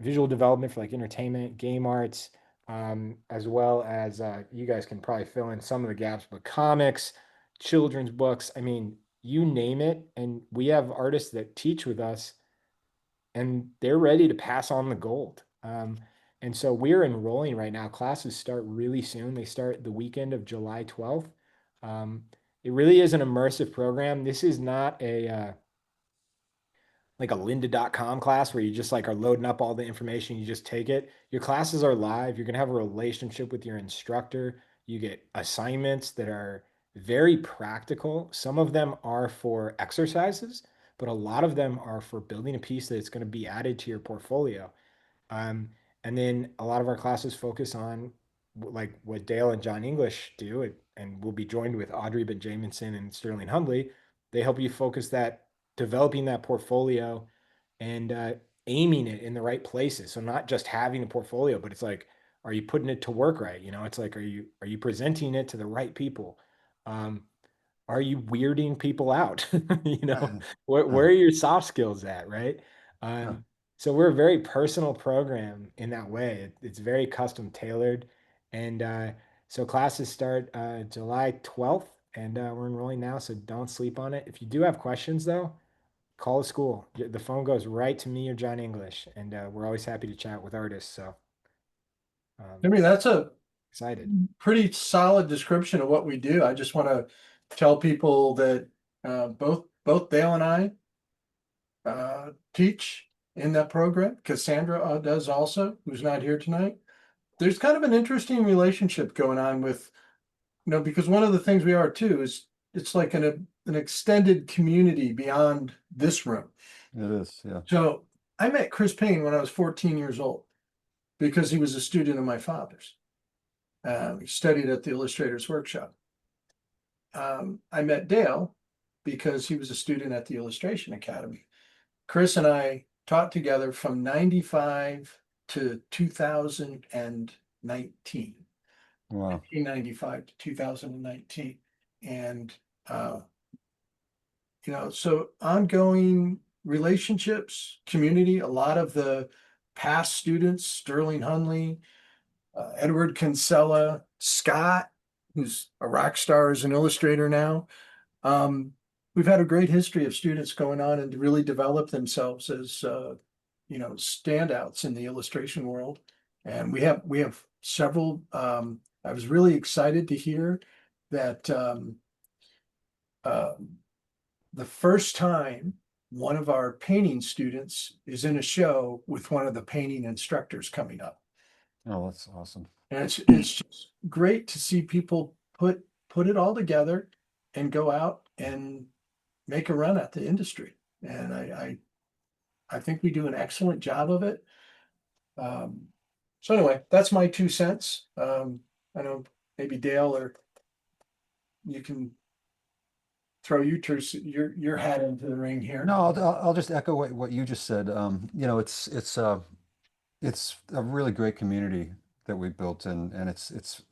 visual development for like entertainment, game arts, as well as you guys can probably fill in some of the gaps, but comics, children's books. I mean, you name it. And we have artists that teach with us and they're ready to pass on the gold. And so we're enrolling right now. Classes start really soon. They start the weekend of July 12th. It really is an immersive program. This is not like a lynda.com class where you just like are loading up all the information, you just take it. Your classes are live. You're going to have a relationship with your instructor. You get assignments that are very practical. Some of them are for exercises, but a lot of them are for building a piece that's going to be added to your portfolio. Um, and then a lot of our classes focus on like what Dale and John English do, and we'll be joined with Audrey Ben Jamison and Sterling Hundley. They help you focus that, developing that portfolio and aiming it in the right places. So not just having a portfolio, but it's like, are you putting it to work right? You know, it's like, are you presenting it to the right people? Um, are you weirding people out? You know, where are your soft skills at, right? Um, so we're a very personal program in that way. It's very custom tailored. And so classes start July 12th, and we're enrolling now, so don't sleep on it. If you do have questions, though, call the school. The phone goes right to me or John English, and we're always happy to chat with artists. So I mean, that's a excited. pretty solid description of what we do. I just want to tell people that both Dale and I teach in that program. Cassandra does also, who's not here tonight. There's kind of an interesting relationship going on with, because one of the things we are too is it's like an extended community beyond this room. It is, yeah. So I met Chris Payne when I was 14 years old because he was a student of my father's. He studied at the Illustrator's workshop. I met Dale because he was a student at the Illustration Academy. Chris and I taught together from 95 to 2019. Wow. 1995 to 2019. And, so ongoing relationships, community, a lot of the past students, Sterling Hundley, Edward Kinsella, Scott, who's a rock star as an illustrator now. We've had a great history of students going on and really develop themselves as, standouts in the illustration world. And we have several. I was really excited to hear that the first time one of our painting students is in a show with one of the painting instructors coming up. Oh, that's awesome. And it's just great to see people put it all together and go out and make a run at the industry. And I think we do an excellent job of it. So anyway, that's my 2 cents. I know maybe Dale or you can throw your hat into the ring here. No, I'll just echo what you just said. It's a really great community that we built, and it's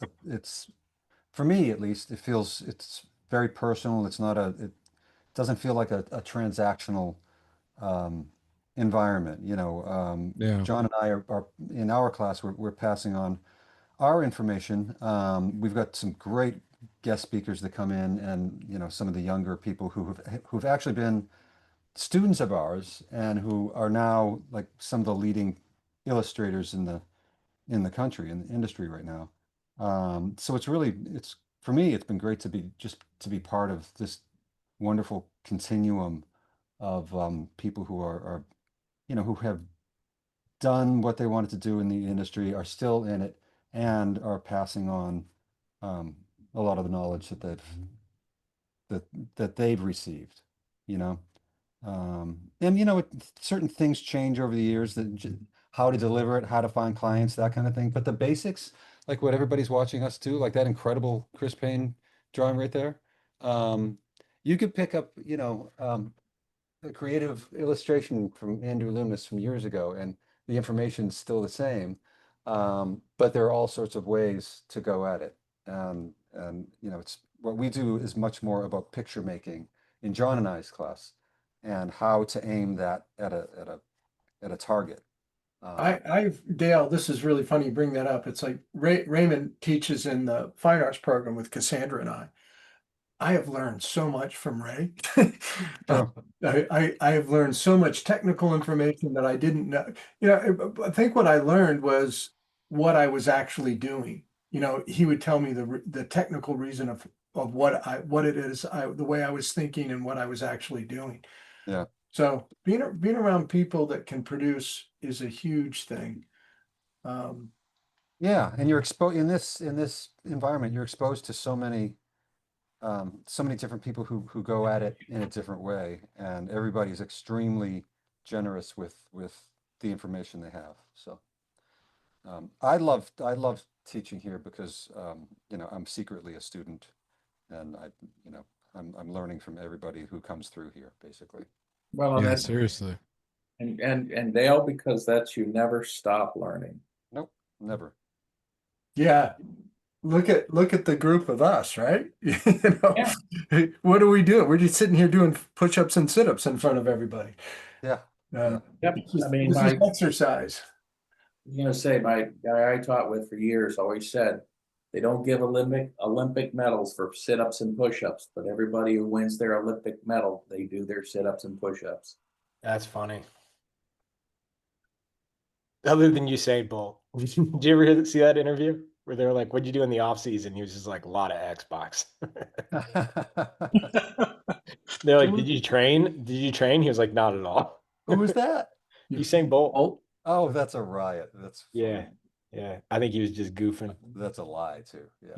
for me at least, it's very personal. It doesn't feel like a transactional environment. Yeah. John and I are in our class. We're passing on our information. We've got some great guest speakers that come in, and some of the younger people who've actually been students of ours and who are now like some of the leading illustrators in the country, in the industry right now. So it's for me, it's been great to be part of this wonderful continuum of people who are who have done what they wanted to do in the industry, are still in it, and are passing on a lot of the knowledge that they've received. Certain things change over the years, how to deliver it, how to find clients, that kind of thing. But the basics, like what everybody's watching us do, like that incredible Chris Payne drawing right there, you could pick up, a creative illustration from Andrew Loomis from years ago, and the information's still the same. But there are all sorts of ways to go at it. And it's what we do is much more about picture making in John and I's class, and how to aim that at a target. Dale, this is really funny you bring that up. It's like Raymond teaches in the fine arts program with Cassandra and I have learned so much from Ray. True. I have learned so much technical information that I didn't know. You know, I think what I learned was what I was actually doing. You know, he would tell me the technical reason of what it is, the way I was thinking and what I was actually doing. Yeah. So being around people that can produce is a huge thing. Yeah, and you're exposed in this environment, you're exposed to so many different people who go at it in a different way, and everybody's extremely generous with the information they have. So I love teaching here because you know, I'm secretly a student, and you know, I'm learning from everybody who comes through here, basically. Well, and Yeah, that's seriously. and Dale, because that's you never stop learning. Nope, never. Yeah. Look at the group of us, right? You know, Yeah. what do we do? We're just sitting here doing push-ups and sit-ups in front of everybody. Yeah, Yep. This I mean, is my exercise. I'm gonna say my guy I taught with for years always said they don't give Olympic medals for sit-ups and push-ups, but everybody who wins their Olympic medal, they do their sit-ups and push-ups. That's funny. Other than Usain Bolt, did you ever see that interview where they were like, "What'd you do in the off season?" He was just like, "A lot of Xbox." They're like, "Did you train? Did you train?" He was like, "Not at all." who was that? Usain Bolt. Oh, Oh, that's a riot. That's Yeah, funny. yeah. I think he was just goofing. That's a lie too. Yeah.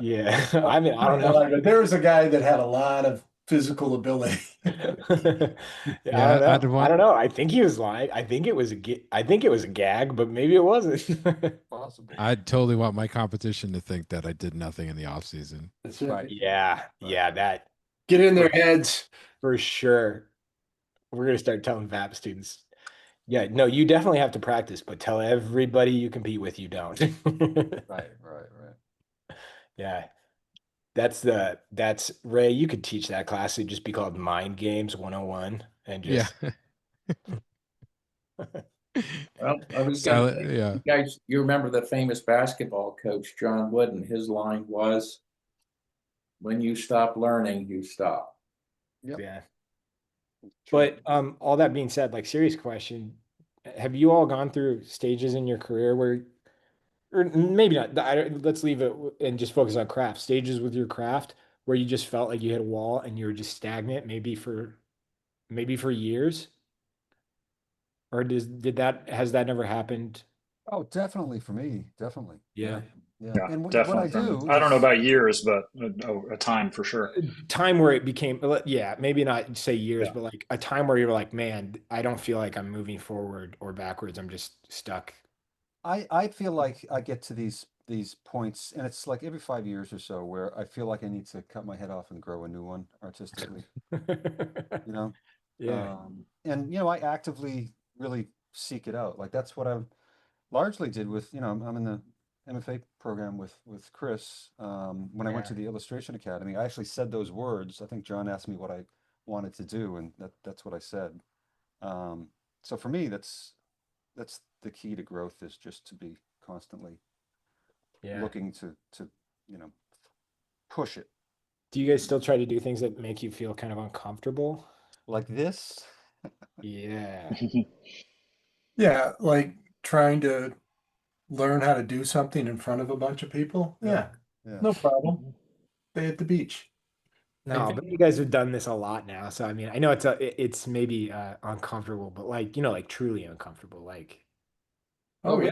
Yeah, I mean, I don't but there was a guy that had a lot of physical ability. know. Yeah, I Yeah, don't I had know. I one. don't know. I think he was lying. I think it was I think it was a gag, but maybe it wasn't. Possible. I totally want my competition to think that I did nothing in the off season. That's Right. Yeah, yeah, that Get in their heads. for sure. We're gonna start telling VAP students. Yeah, no, you definitely have to practice, but tell everybody you compete with you don't. Right, right. Yeah, that's Ray. You could teach that class. It'd just be called Mind Games 101 and Yeah. just Well, I was gonna So, say, yeah. you guys, you remember the famous basketball coach, John Wooden, his line was, when you stop learning, you stop. Yep. yeah. True. But all that being said, like serious question, have you all gone through stages in your career where, or maybe not, let's leave it and just focus on craft, stages with your craft where you just felt like you hit a wall and you were just stagnant, maybe for years? Or did that has that never happened? Oh, definitely for me. Definitely. Yeah. Yeah. Yeah, And what I definitely for me. do I don't know is, about years, but a time for sure. Time where it became, yeah, maybe not say years, Yeah. but like a time where you're like, man, I don't feel like I'm moving forward or backwards. I'm just stuck. I feel like I get to these points, and it's like every 5 years or so where I feel like I need to cut my head off and grow a new one artistically, you know? Yeah. And you know, I actively really seek it out. Like that's what I largely did with, you know, I'm in the MFA program with Chris. When I went Yeah. to the Illustration Academy, I actually said those words. I think John asked me what I wanted to do, and that's what I said. So for me, that's the key to growth, is just to be constantly Yeah. looking to you know, push it Do you guys still try to do things that make you feel kind of uncomfortable? like this. Yeah. Yeah, like trying to learn how to do something in front of a bunch of people. Yeah, Yeah. no problem. Stay at the beach. No, but you guys have done this a lot now. So I mean, I know it's maybe uncomfortable, but like, like truly uncomfortable. Like, Well, Oh yeah.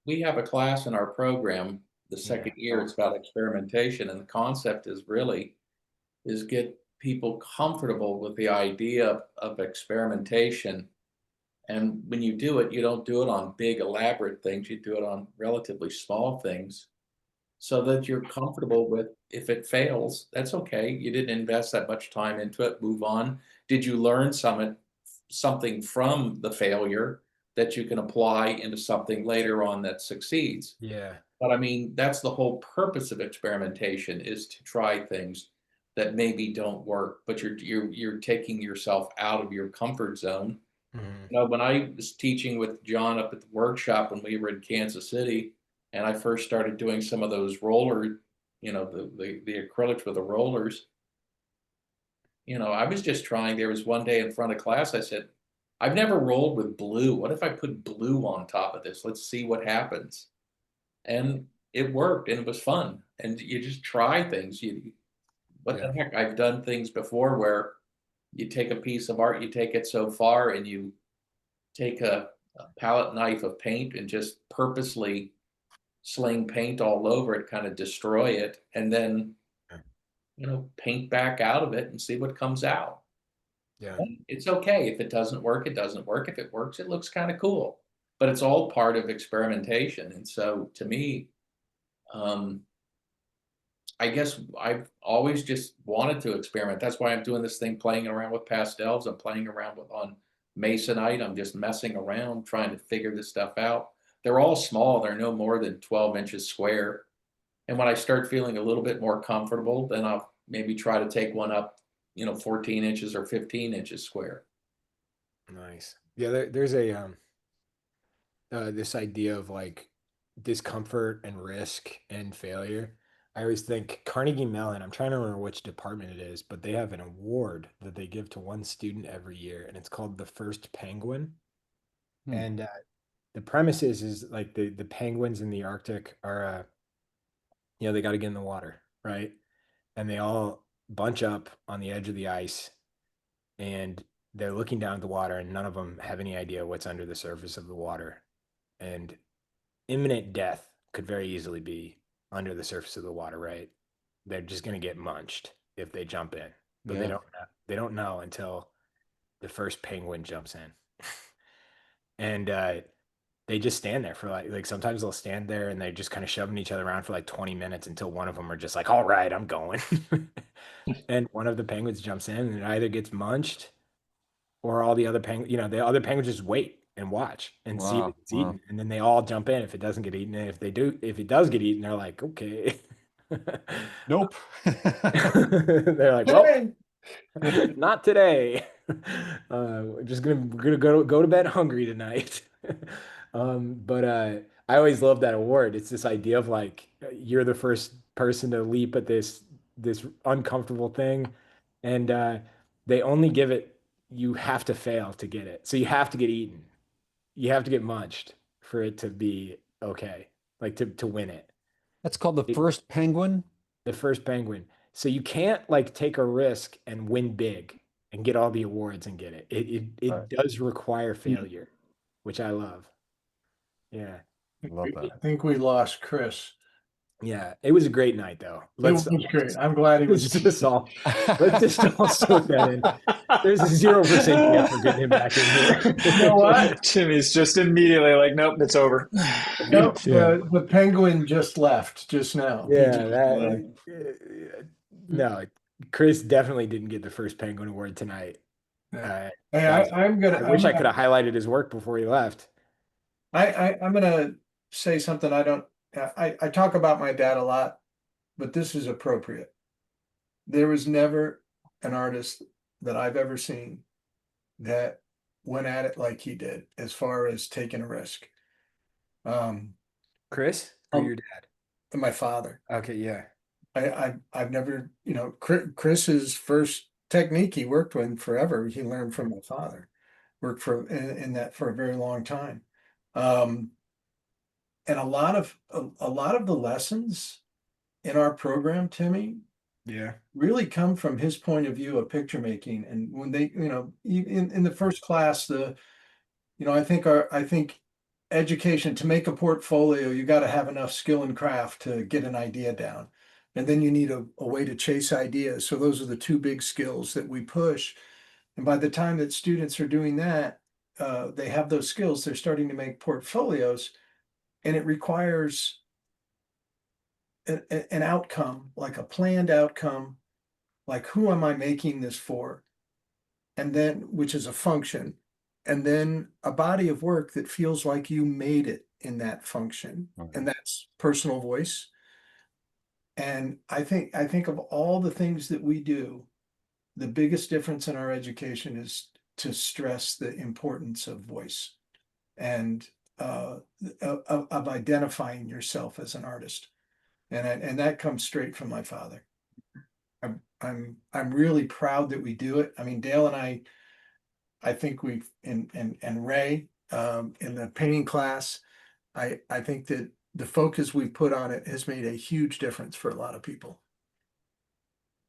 we have a class in our program, the yeah. second year, it's about experimentation, and the concept is really is get people comfortable with the idea of experimentation. And when you do it, you don't do it on big elaborate things, you do it on relatively small things so that you're comfortable with if it fails, that's okay. You didn't invest that much time into it, move on. Did you learn something from the failure that you can apply into something later on that succeeds? Yeah. But I mean, that's the whole purpose of experimentation, is to try things that maybe don't work, but you're taking yourself out of your comfort zone. Mhm. You know, when I was teaching with John up at the workshop when we were in Kansas City, and I first started doing some of those roller, the acrylics with the rollers, You know, I was just trying. There was one day in front of class, I said, I've never rolled with blue. What if I put blue on top of this? Let's see what happens. And it worked and it was fun. And you just try things. What the heck? I've done things before where you take a piece of art, you take it so far, and you take a palette knife of paint and just purposely sling paint all over it, kind of destroy it, and then, you know, paint back out of it and see what comes out. Yeah. It's okay. If it doesn't work, it doesn't work. If it works, it looks kind of cool. But it's all part of experimentation. And so to me, I guess I've always just wanted to experiment. That's why I'm doing this thing, playing around with pastels. I'm playing around with on Masonite. I'm just messing around, trying to figure this stuff out. They're all small. They're no more than 12 inches square. And when I start feeling a little bit more comfortable, then I'll maybe try to take one up, you know, 14 inches or 15 inches square. Nice. Yeah, there's a this idea of like discomfort and risk and failure. I always think Carnegie Mellon, I'm trying to remember which department it is, but they have an award that they give to one student every year, and it's called the first penguin. Hmm. And the premise is like the penguins in the Arctic are you know, they got to get in the water, right? And they all bunch up on the edge of the ice, and they're looking down at the water, and none of them have any idea what's under the surface of the water. And imminent death could very easily be under the surface of the water, right? They're just going to get munched if they jump in, but Yeah. they don't know until the first penguin jumps in. And they just stand there for like sometimes they'll stand there and they're just kind of shoving each other around for like 20 minutes until one of them are just like, all right, I'm going. And one of the penguins jumps in and it either gets munched or all the other penguins, you know, the other penguins just wait and watch and see if Wow. it's Wow. eaten. And then they all jump in if it doesn't get eaten. And if it does get eaten, they're like, okay. Nope. They're like, well, not today. We're gonna go to bed hungry tonight. But I always love that award. It's this idea of like you're the first person to leap at this uncomfortable thing, and they only give it. You have to fail to get it, so you have to get eaten. You have to get munched for it to be okay, like to win it. That's called the It- first penguin. the first penguin. So you can't like take a risk and win big and get all the awards and get it. It Right. does require failure, which I love. Yeah. Love I that. think we lost Chris. Yeah. It was a great night though. It was great. I'm glad he was. Let's just all soak that in. There's a 0% chance we're getting him back in here. You know what? Timmy's just immediately like, nope, it's over. Nope, Yeah. the penguin just left just now. He Yeah, just, no, Chris definitely didn't get the first Penguin Award tonight. yeah. Uh, Hey, that's- I'm I wish I could have highlighted his work before he left. I'm gonna say something I don't, I talk about my dad a lot, but this is appropriate. There was never an artist that I've ever seen that went at it like he did as far as taking a risk. Chris or Um, your dad? My father. Okay, yeah. I've never, you know, Chris's first technique he worked with forever, he learned from my father. Worked for in that for a very long time. And a lot of the lessons in our program, Timmy, Yeah. really come from his point of view of picture making. And when they, you know, in the first class, you know, I think education to make a portfolio, you got to have enough skill and craft to get an idea down. And then you need a way to chase ideas. So those are the two big skills that we push. And by the time that students are doing that, they have those skills, they're starting to make portfolios, and it requires an outcome, like a planned outcome, like who am I making this for? And then, which is a function, and then a body of work that feels like you made it in that function. Okay. And that's personal voice. And I think of all the things that we do, the biggest difference in our education is to stress the importance of voice and of identifying yourself as an artist. And that comes straight from my father. I'm really proud that we do it. I mean, Dale and I think we've and Ray in the painting class, I think that the focus we've put on it has made a huge difference for a lot of people.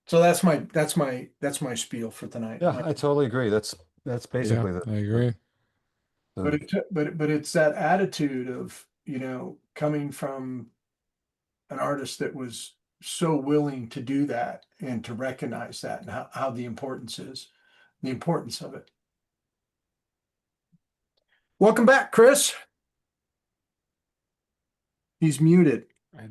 So that's my spiel for tonight. Yeah, I totally agree. That's Yeah, basically I agree. But but it's that attitude of, coming from an artist that was so willing to do that and to recognize that and how the importance of it. Welcome back, Chris. He's muted. I-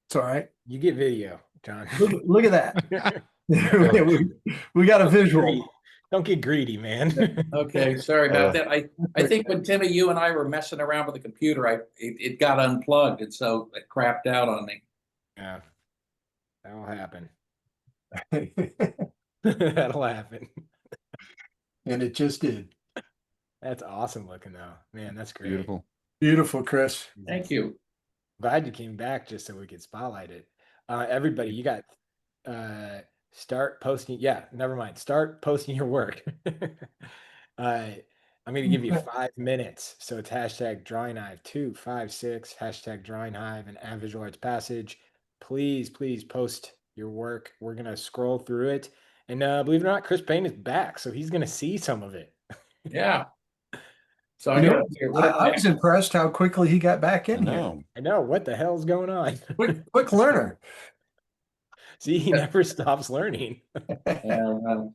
It's all right. You get video, John. Look at that. we got a visual. Don't get greedy, man. Okay, sorry about that. I think when Timmy, you and I were messing around with the computer, it got unplugged, and so it crapped out on me. Yeah, that'll happen. That'll happen. And it just did. That's awesome looking though, man. That's great. beautiful. Beautiful, Chris. Thank you. Glad you came back just so we could spotlight it. Everybody, you got start posting. Yeah, never mind. Start posting your work. I'm going to give you 5 minutes. So it's hashtag Drawing Hive 256, hashtag Drawing Hive and Visual Arts Passage. Please post your work. We're going to scroll through it. And believe it or not, Chris Payne is back. So he's going to see some of it. Yeah. So I was impressed how quickly he got back in here. I know. What the hell's going on? Quick learner. See, he never stops learning. what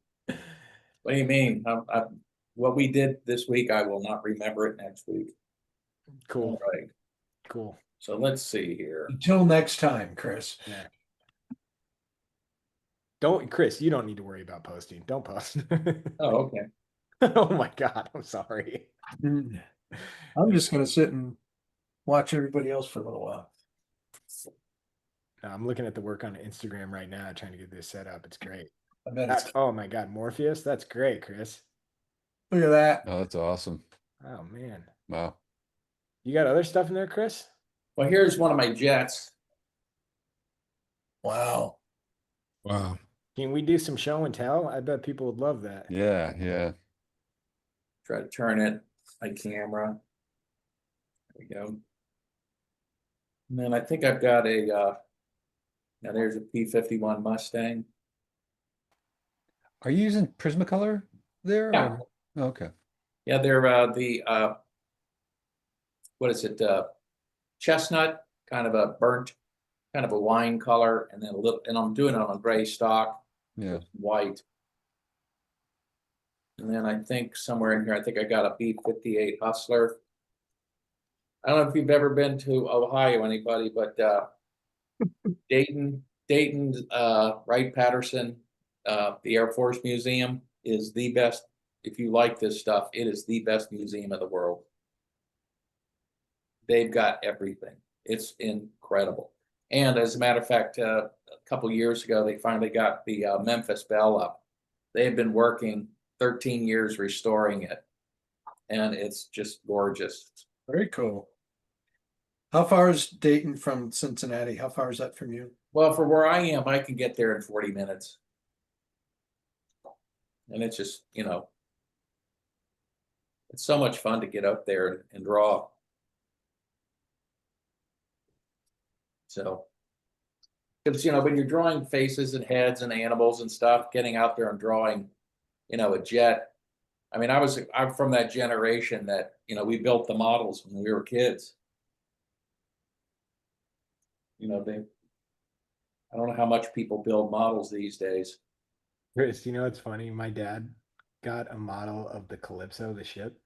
do you mean? What we did this week, I will not remember it next week. Cool. All right. Cool. So let's see here. Until next time, Chris. Yeah. Chris, you don't need to worry about posting. Don't post. Oh, okay. Oh my God. I'm sorry. I'm just going to sit and watch everybody else for a little while. No, I'm looking at the work on Instagram right now, trying to get this set up. It's great. I bet it's, Oh my God. Morpheus. That's great, Chris. look at that. Oh, that's awesome. Oh man. Wow. You got other stuff in there, Chris? Well, here's one of my jets. Wow. Wow. Can we do some show and tell? I bet people would love that. Yeah, yeah. Try to turn it my camera. There we go. And then I think I've got a now there's a P-51 Mustang. Are you using Prismacolor there? Yeah. Or- okay. Yeah, they're the what is it? Chestnut, kind of a burnt, kind of a wine color, and then a little, and I'm doing it on a gray stock, Yeah. white. And then I think somewhere in here, I think I got a B-58 Hustler. I don't know if you've ever been to Ohio, anybody, but Dayton, Wright-Patterson, the Air Force Museum is the best. If you like this stuff, it is the best museum in the world. They've got everything. It's incredible. And as a matter of fact, a couple years ago, they finally got the Memphis Belle up. They have been working 13 years restoring it, and it's just gorgeous. Very cool. How far is Dayton from Cincinnati? How far is that from you? Well, for where I am, I can get there in 40 minutes. And it's just, it's so much fun to get up there and draw. So, because, when you're drawing faces and heads and animals and stuff, getting out there and drawing, a jet. I mean, I'm from that generation that, we built the models when we were kids. I don't know how much people build models these days. Chris, it's funny. My dad got a model of the Calypso, the ship.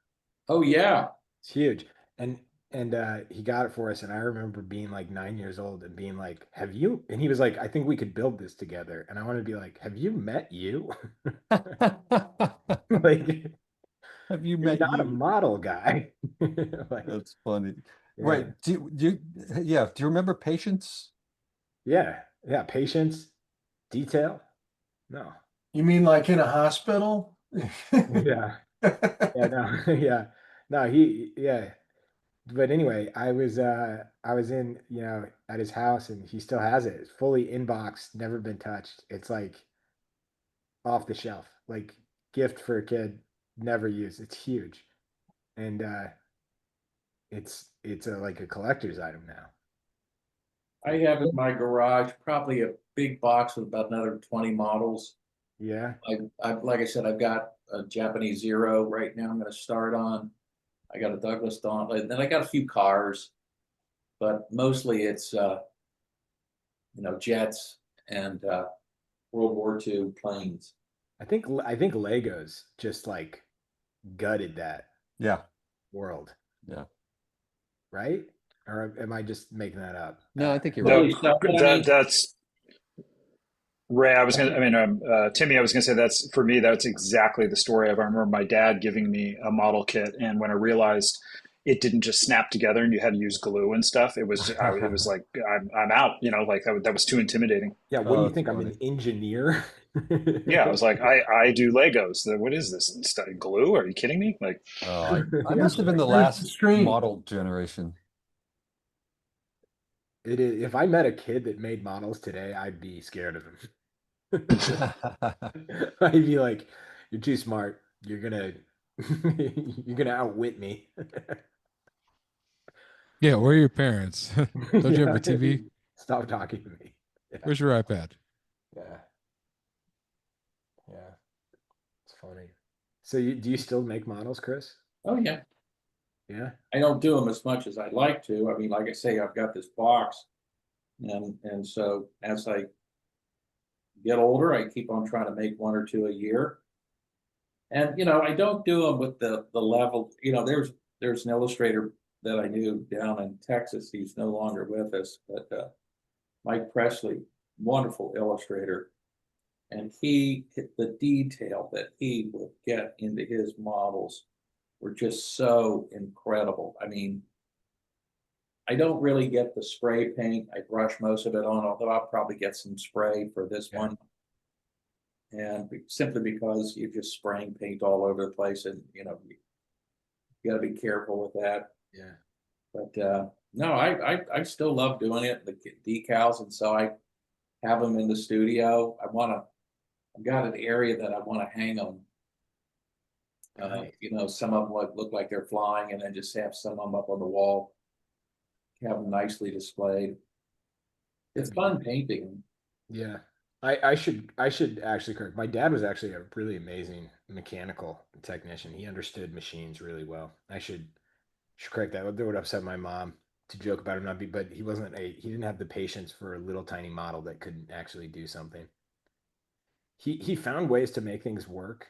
Oh yeah. It's huge. And he got it for us. And I remember being like 9 years old and being like, have you? And he was like, I think we could build this together. And I wanted to be like, have you met you? Like, Have you you're met not a you? model guy. Like, That's funny. yeah. Right. Do you remember Patience? Yeah. Patience, detail. No. You mean like in a hospital? Yeah. Yeah. No. Yeah. No. but anyway, I was in, at his house and he still has it. It's fully inboxed, never been touched. It's like off the shelf, like gift for a kid, never used. It's huge. And it's a like a collector's item now. I have in my garage probably a big box with about another 20 models. Yeah. Like I said, I've got a Japanese Zero right now. I'm going to start on. I got a Douglas Gauntlet, then I got a few cars, but mostly it's jets and World War II planes. I think Legos just like gutted that Yeah. world, Yeah. right? Or am I just making that up? No, I think you're No, right. Early stuff, but I mean, that's Ray. Timmy, I was gonna say that's for me. That's exactly the story of. I remember my dad giving me a model kit, and when I realized it didn't just snap together and you had to use glue and stuff, it was like I'm out. Like that was too intimidating. Yeah, what do Oh, you that's think? I'm funny. an engineer. Yeah, I was like, I do Legos. What is this? Glue? Are you kidding me? Like, Oh, I Yeah, must have been the Where's the last screen? model generation. it is. If I met a kid that made models today, I'd be scared of him. I'd be like, "You're too smart. You're gonna outwit me." Yeah, where are your parents? Don't you have Yeah. a TV? Stop talking to me. Yeah, Where's your iPad? yeah, yeah. It's funny. So do you still make models, Chris? oh yeah, Yeah. I don't do them as much as I'd like to. I mean, like I say, I've got this box, and so as I get older, I keep on trying to make one or two a year. And I don't do them with the level. There's an illustrator that I knew down in Texas. He's no longer with us, but Mike Presley, wonderful illustrator, and the detail that he would get into his models were just so incredible. I mean, I don't really get the spray paint. I brush most of it on, although I'll probably get some spray for this Yeah. one. And simply because you're just spraying paint all over the place, and you got to be careful with that. Yeah. But no, I still love doing it. The decals, and so I have them in the studio. I've got an area that I want to hang them. Nice. Some of them look like they're flying, and then just have some of them up on the wall, have them nicely displayed. It's fun painting. Yeah. I should actually correct. My dad was actually a really amazing mechanical technician. He understood machines really well. I should correct that. That would upset my mom to joke about him not be, but he didn't have the patience for a little tiny model that couldn't actually do something. He found ways to make things work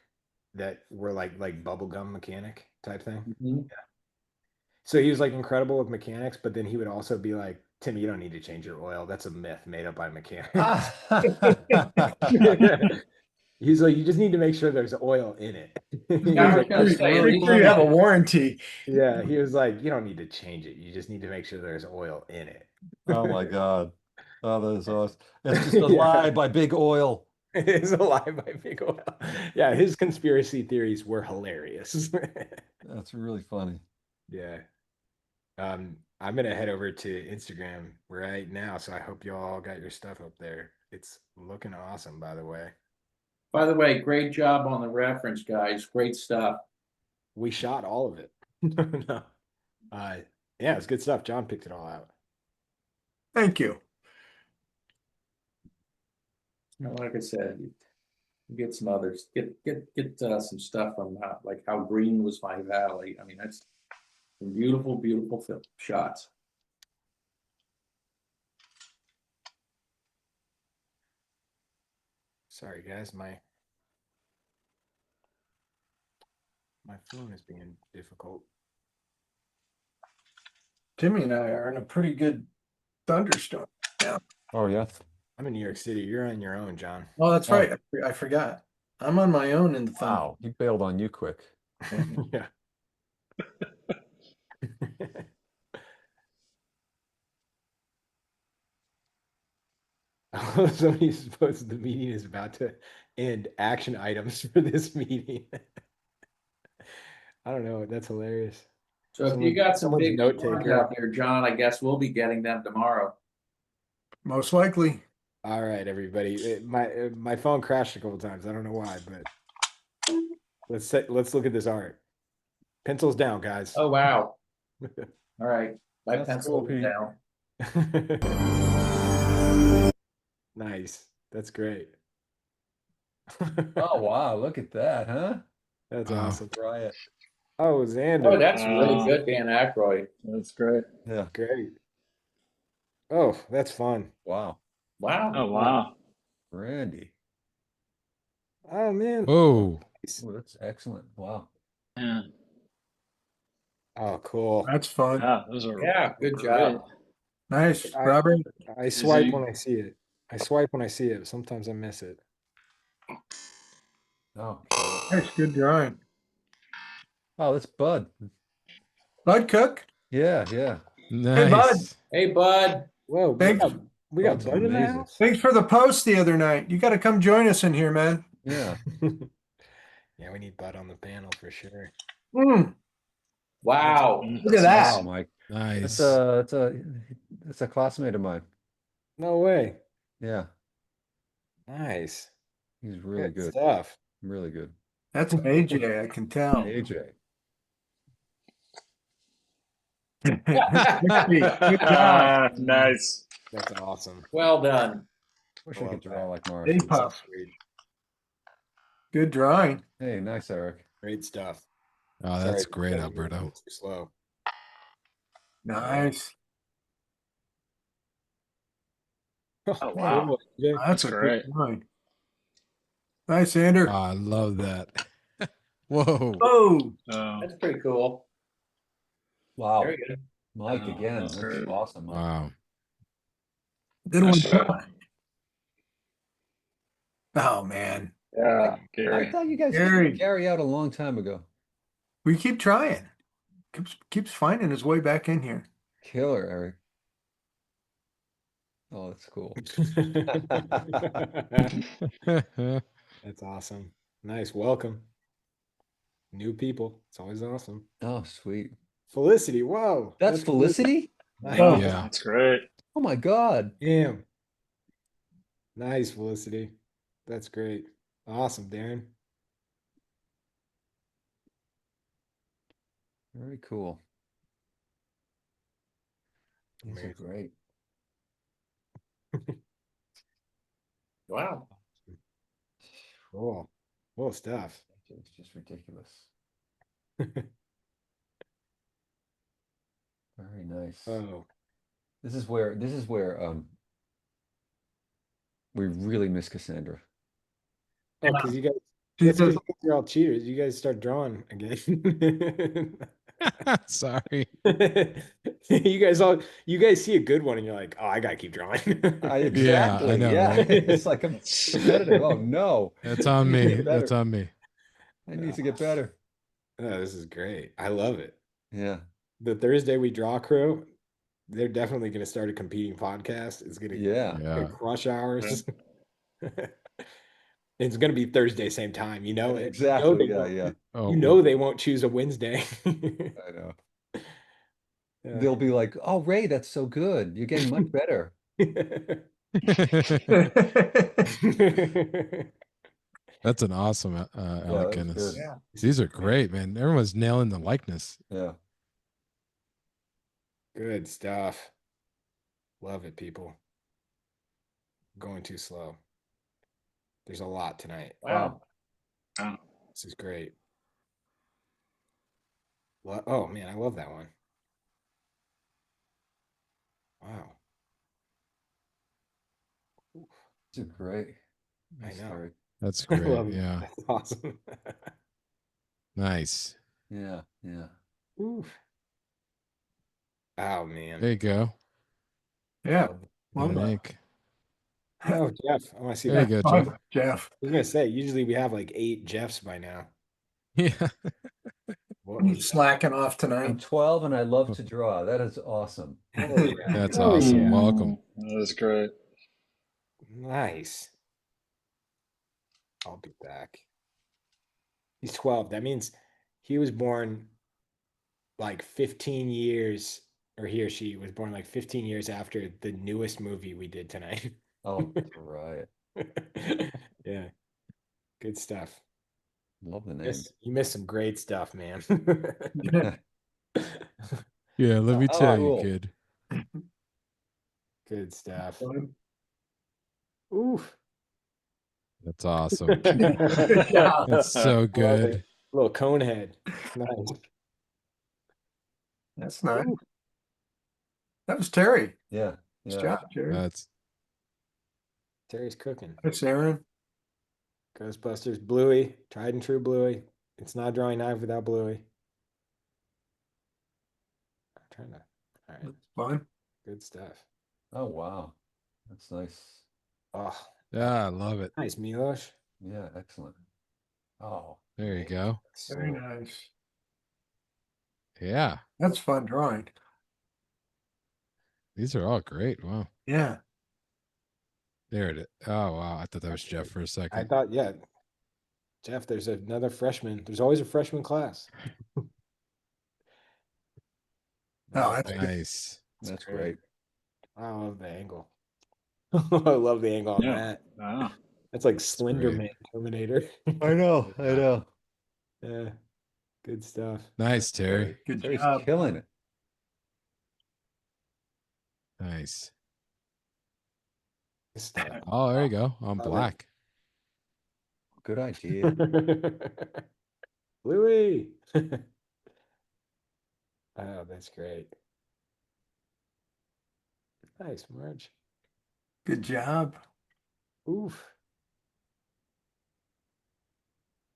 that were like bubblegum mechanic type thing. Mhm. So he was like incredible with mechanics, but then he would also be like, Tim, you don't need to change your oil. That's a myth made up by mechanics. He's like, you just need to make sure there's oil in it. He Yeah, was I was like, gonna that's say, at really Make least sure you have a funny. warranty. Yeah, he was like, you don't need to change it. You just need to make sure there's oil in it. Oh my God. Oh, that is awesome. It's just a Yeah, lie by big oil. it is a lie by big oil. Yeah, his conspiracy theories were hilarious. That's really funny. Yeah. I'm gonna head over to Instagram right now, so I hope you all got your stuff up there. It's looking awesome, by the way. by the way, great job on the reference, guys. Great stuff. We shot all of it. No. Uh, yeah, it's good stuff. John picked it all out. Thank you. Like I said, you get some others. Get some stuff from like How Green Was My Valley. I mean, that's some beautiful, beautiful shots. Sorry, guys, my phone is being difficult. Timmy and I are in a pretty good thunderstorm. Oh, yeah. I'm in New York City. You're on your own, John. Oh, that's Oh. right. I forgot. I'm on my own in the thunder. Wow. He bailed on you quick. Yeah. Somebody supposed the meeting is about to end. Action items for this meeting. I don't know. That's hilarious. So if you got some someone's big note storms taker. out there, John, I guess we'll be getting them tomorrow. Most likely. All right, everybody. My phone crashed a couple times. I don't know why, but let's look at this art. Pencils down, guys. Oh, wow. All right. My That's pencil cool, is Pete. down. Nice. That's great. Oh, wow. Look at that, huh? That's Wow. awesome. Try it. Oh, Oh, Xander. that's really good, Dan Aykroyd. That's great. Yeah. Great. Oh, that's fun. Wow. Wow. Oh wow. Randy. Oh man. Whoa. Oh, that's excellent. Wow. Yeah. Oh, cool. That's fun. Yeah, those are Yeah, good great. job. Nice, I- Robert. I Is swipe he- when I see it. I swipe when I see it. Sometimes I miss it. Oh, Nice, good drawing. oh, that's Bud. Bud Cook. Yeah, yeah. Bud. Nice. Hey, bud. Whoa, Thanks. we got Bud's Bud in the amazing. house? Thanks for the post the other night. You got to come join us in here, man. Yeah. Yeah, we need Bud on the panel for sure. Wow. Look at that. Wow, Mike. Nice. That's a classmate of mine. No way. Yeah. Nice. He's really good. Stuff. Really good. That's AJ, I can tell. AJ. Good job. Nice. That's awesome. Well done. Wish I I could love draw that. like Mars. Hey, That's so Puff. sweet. Good drawing. Hey, nice, Eric. Great stuff. Oh, that's Sorry, great, you're Alberto. moving too slow. Nice. Oh wow. Cool, AJ. That's a great. good drawing. Nice, Ander. Oh, I love that. Whoa. Oh, That's pretty cool. Wow. Very good. Mike Oh, again. that's That's great. awesome. Mike. Wow. good one. Nice. Oh, man. Yeah, I Gary. thought you guys Gary. figured Gary out a long time ago. We keep trying. Keeps finding his way back in here. Killer, Eric. Oh, that's cool. That's awesome. Nice. Welcome. New people. It's always awesome. Oh, sweet. Felicity. Whoa. That's Felicity? Nice. Oh. Yeah. That's great. Oh my God. Damn. Nice, Felicity. That's great. Awesome, Darren. Very cool. These are Amazing. great. Wow. Cool. Cool stuff. It's just ridiculous. Very nice. Oh. This is where we really miss Cassandra. Oh, because you guys, She that's 'cause says, you're all cheaters. You guys start drawing again. Sorry. You guys see a good one and you're like, oh, I gotta keep drawing. Exactly. I know, Yeah. right? It's like I'm competitive. Oh no. That's on I need to me. get That's better. on me. I need to get better. Oh, this is great. I love it. Yeah. The Thursday We Draw crew, they're definitely gonna start a competing podcast. It's gonna Yeah. Yeah. crush ours. It's gonna be Thursday, same time. You know it. Exactly. Yeah, yeah. Oh, You know they won't choose a Wednesday. I know. Yeah. They'll be like, "Oh, Ray, that's so good. You're getting much better." That's an awesome Yeah, Alec that's Guinness. good. Yeah. These are great, man. Everyone's nailing the likeness. Yeah. Good stuff. Love it, people. Going too slow. There's a lot tonight. Wow. This is great. Oh man, I love that one. Wow. These are great. I Nice, know. Eric. That's I great. love it. Yeah. That's awesome. Nice. Yeah, yeah. Oof. Oh man. There you go. yeah. Love Well done. Nick. Oh, Jeff. I want to see There you that. go, Fun, Jeff. Jeff. I was gonna say, usually we have like 8 Jeffs by now. Yeah. What You was that? slacking off I'm tonight. 12 and I love to draw. That is awesome. Oh, yeah. That's Oh, awesome. yeah. Welcome. That is great. Nice. I'll be back. He's 12. That means he was born like 15 years, or he or she was born like 15 years after the newest movie we did tonight. Oh, right. Yeah, good stuff. Love the name. Yes, you missed some great stuff, man. Yeah, let me Oh, tell you, cool. kid. Good stuff. Oof. That's awesome. Good job. That's so Love good. it. Little cone head. Nice. That's nice. Ooh. That was Terry. Yeah. Good Yeah. job, Terry. That's Terry's cooking. Thanks, Aaron. Ghostbusters, Bluey, tried and true Bluey. It's not Drawing Hive without Bluey. I'm trying to. All right, That's fun. good stuff. Oh, wow. That's nice. Oh, yeah, I love it. nice, Milosh. Yeah, excellent. Oh, There you man. go. Very nice. Yeah, That's fun drawing. these are all great. Wow. Yeah. There it is. Oh wow, I thought that was Jeff for a I second. thought, yeah, Jeff, there's another freshman. There's always a freshman class. Oh, that's good. Nice. That's great. I love the angle. I love the angle on Yeah. that. Ah. That's like great. Slenderman Terminator. I know. I know. Yeah, good stuff. Nice, Terry. Good Terry's job. killing it. Nice. Good stuff. Oh, there you go. On Love it. black. Good idea. Louis. Oh, that's great. Nice, Marge. Good job. Oof.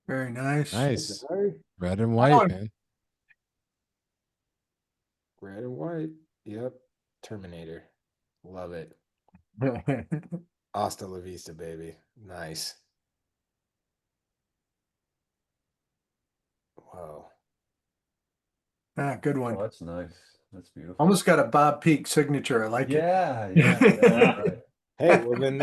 Very nice. Nice. Sorry. Red and white, Oh. man. Red and white. Yep. Terminator. Love it. Hasta la vista, baby. Nice. Whoa. Good Oh, one. that's nice. That's beautiful. Almost got a Bob Peak signature. I like Yeah, yeah, yeah. Right. Hey, well then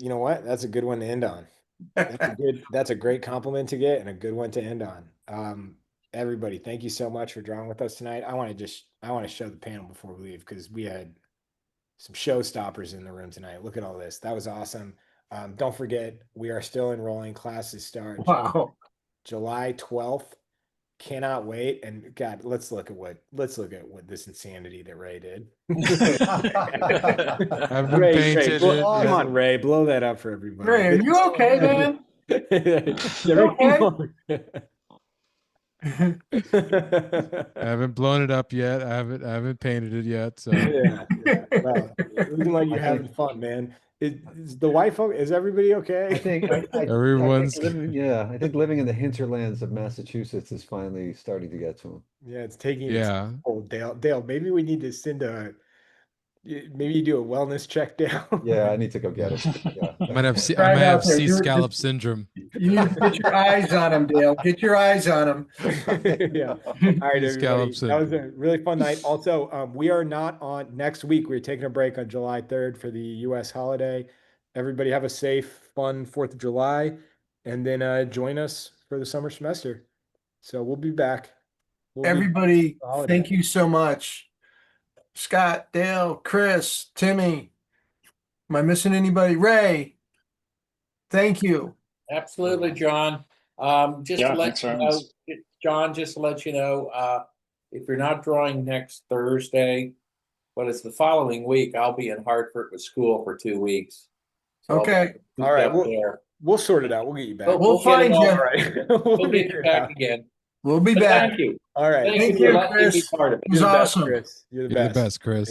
you know what? That's a good one to end on. That's a great compliment to get and a good one to end on. Everybody, thank you so much for drawing with us tonight. I want to show the panel before we leave because we had some showstoppers in the room tonight. Look at all this. That was awesome. Don't forget, we are still enrolling. Classes start Wow. July 12th. Cannot wait. And God, let's look at what this insanity that Ray did. I've Ray, painted come it. on, Ray, blow that up for everybody. Ray, are you okay, man? Yeah, I haven't blown it up yet. I haven't painted it yet. So yeah. Well, looking like you're having fun, man. Is the wife? Is everybody okay? I think Everyone's- I think living in the hinterlands of Massachusetts is finally starting to get to him. Yeah, it's taking. yeah. Oh, Dale, maybe we need to send maybe you do a wellness check down. Yeah, I need to go get it. Yeah. I might have Right I might out have there, sea you're scallop just- syndrome. You need to get your eyes on him, Dale. Get your eyes on him. Yeah. All right, Sea scallop everybody. That was a really fun night. Also, we are not on next week. We're taking a break on July 3rd for the U.S. holiday. Everybody have a safe, fun 4th of July, and then join us for the summer semester. So we'll be back. Everybody, holiday. thank you so much. Scott, Dale, Chris, Timmy. Am I missing anybody? Ray, thank you. Absolutely, John. Just Yeah, to let thanks for you having know, us. John, just to let you know, if you're not drawing next Thursday, but it's the following week, I'll be in Hartford with school for 2 weeks. So I'll Okay. be All right, up there. We'll sort it out. We'll get you back. But We'll get find it you. all All right. right. We'll get figure you it back out. again. We'll be But back. thank you. All right. Thank Thank you for you, letting me be Chris. part of it. It was You're the best. awesome. Chris, you're the You're best. the best, Chris.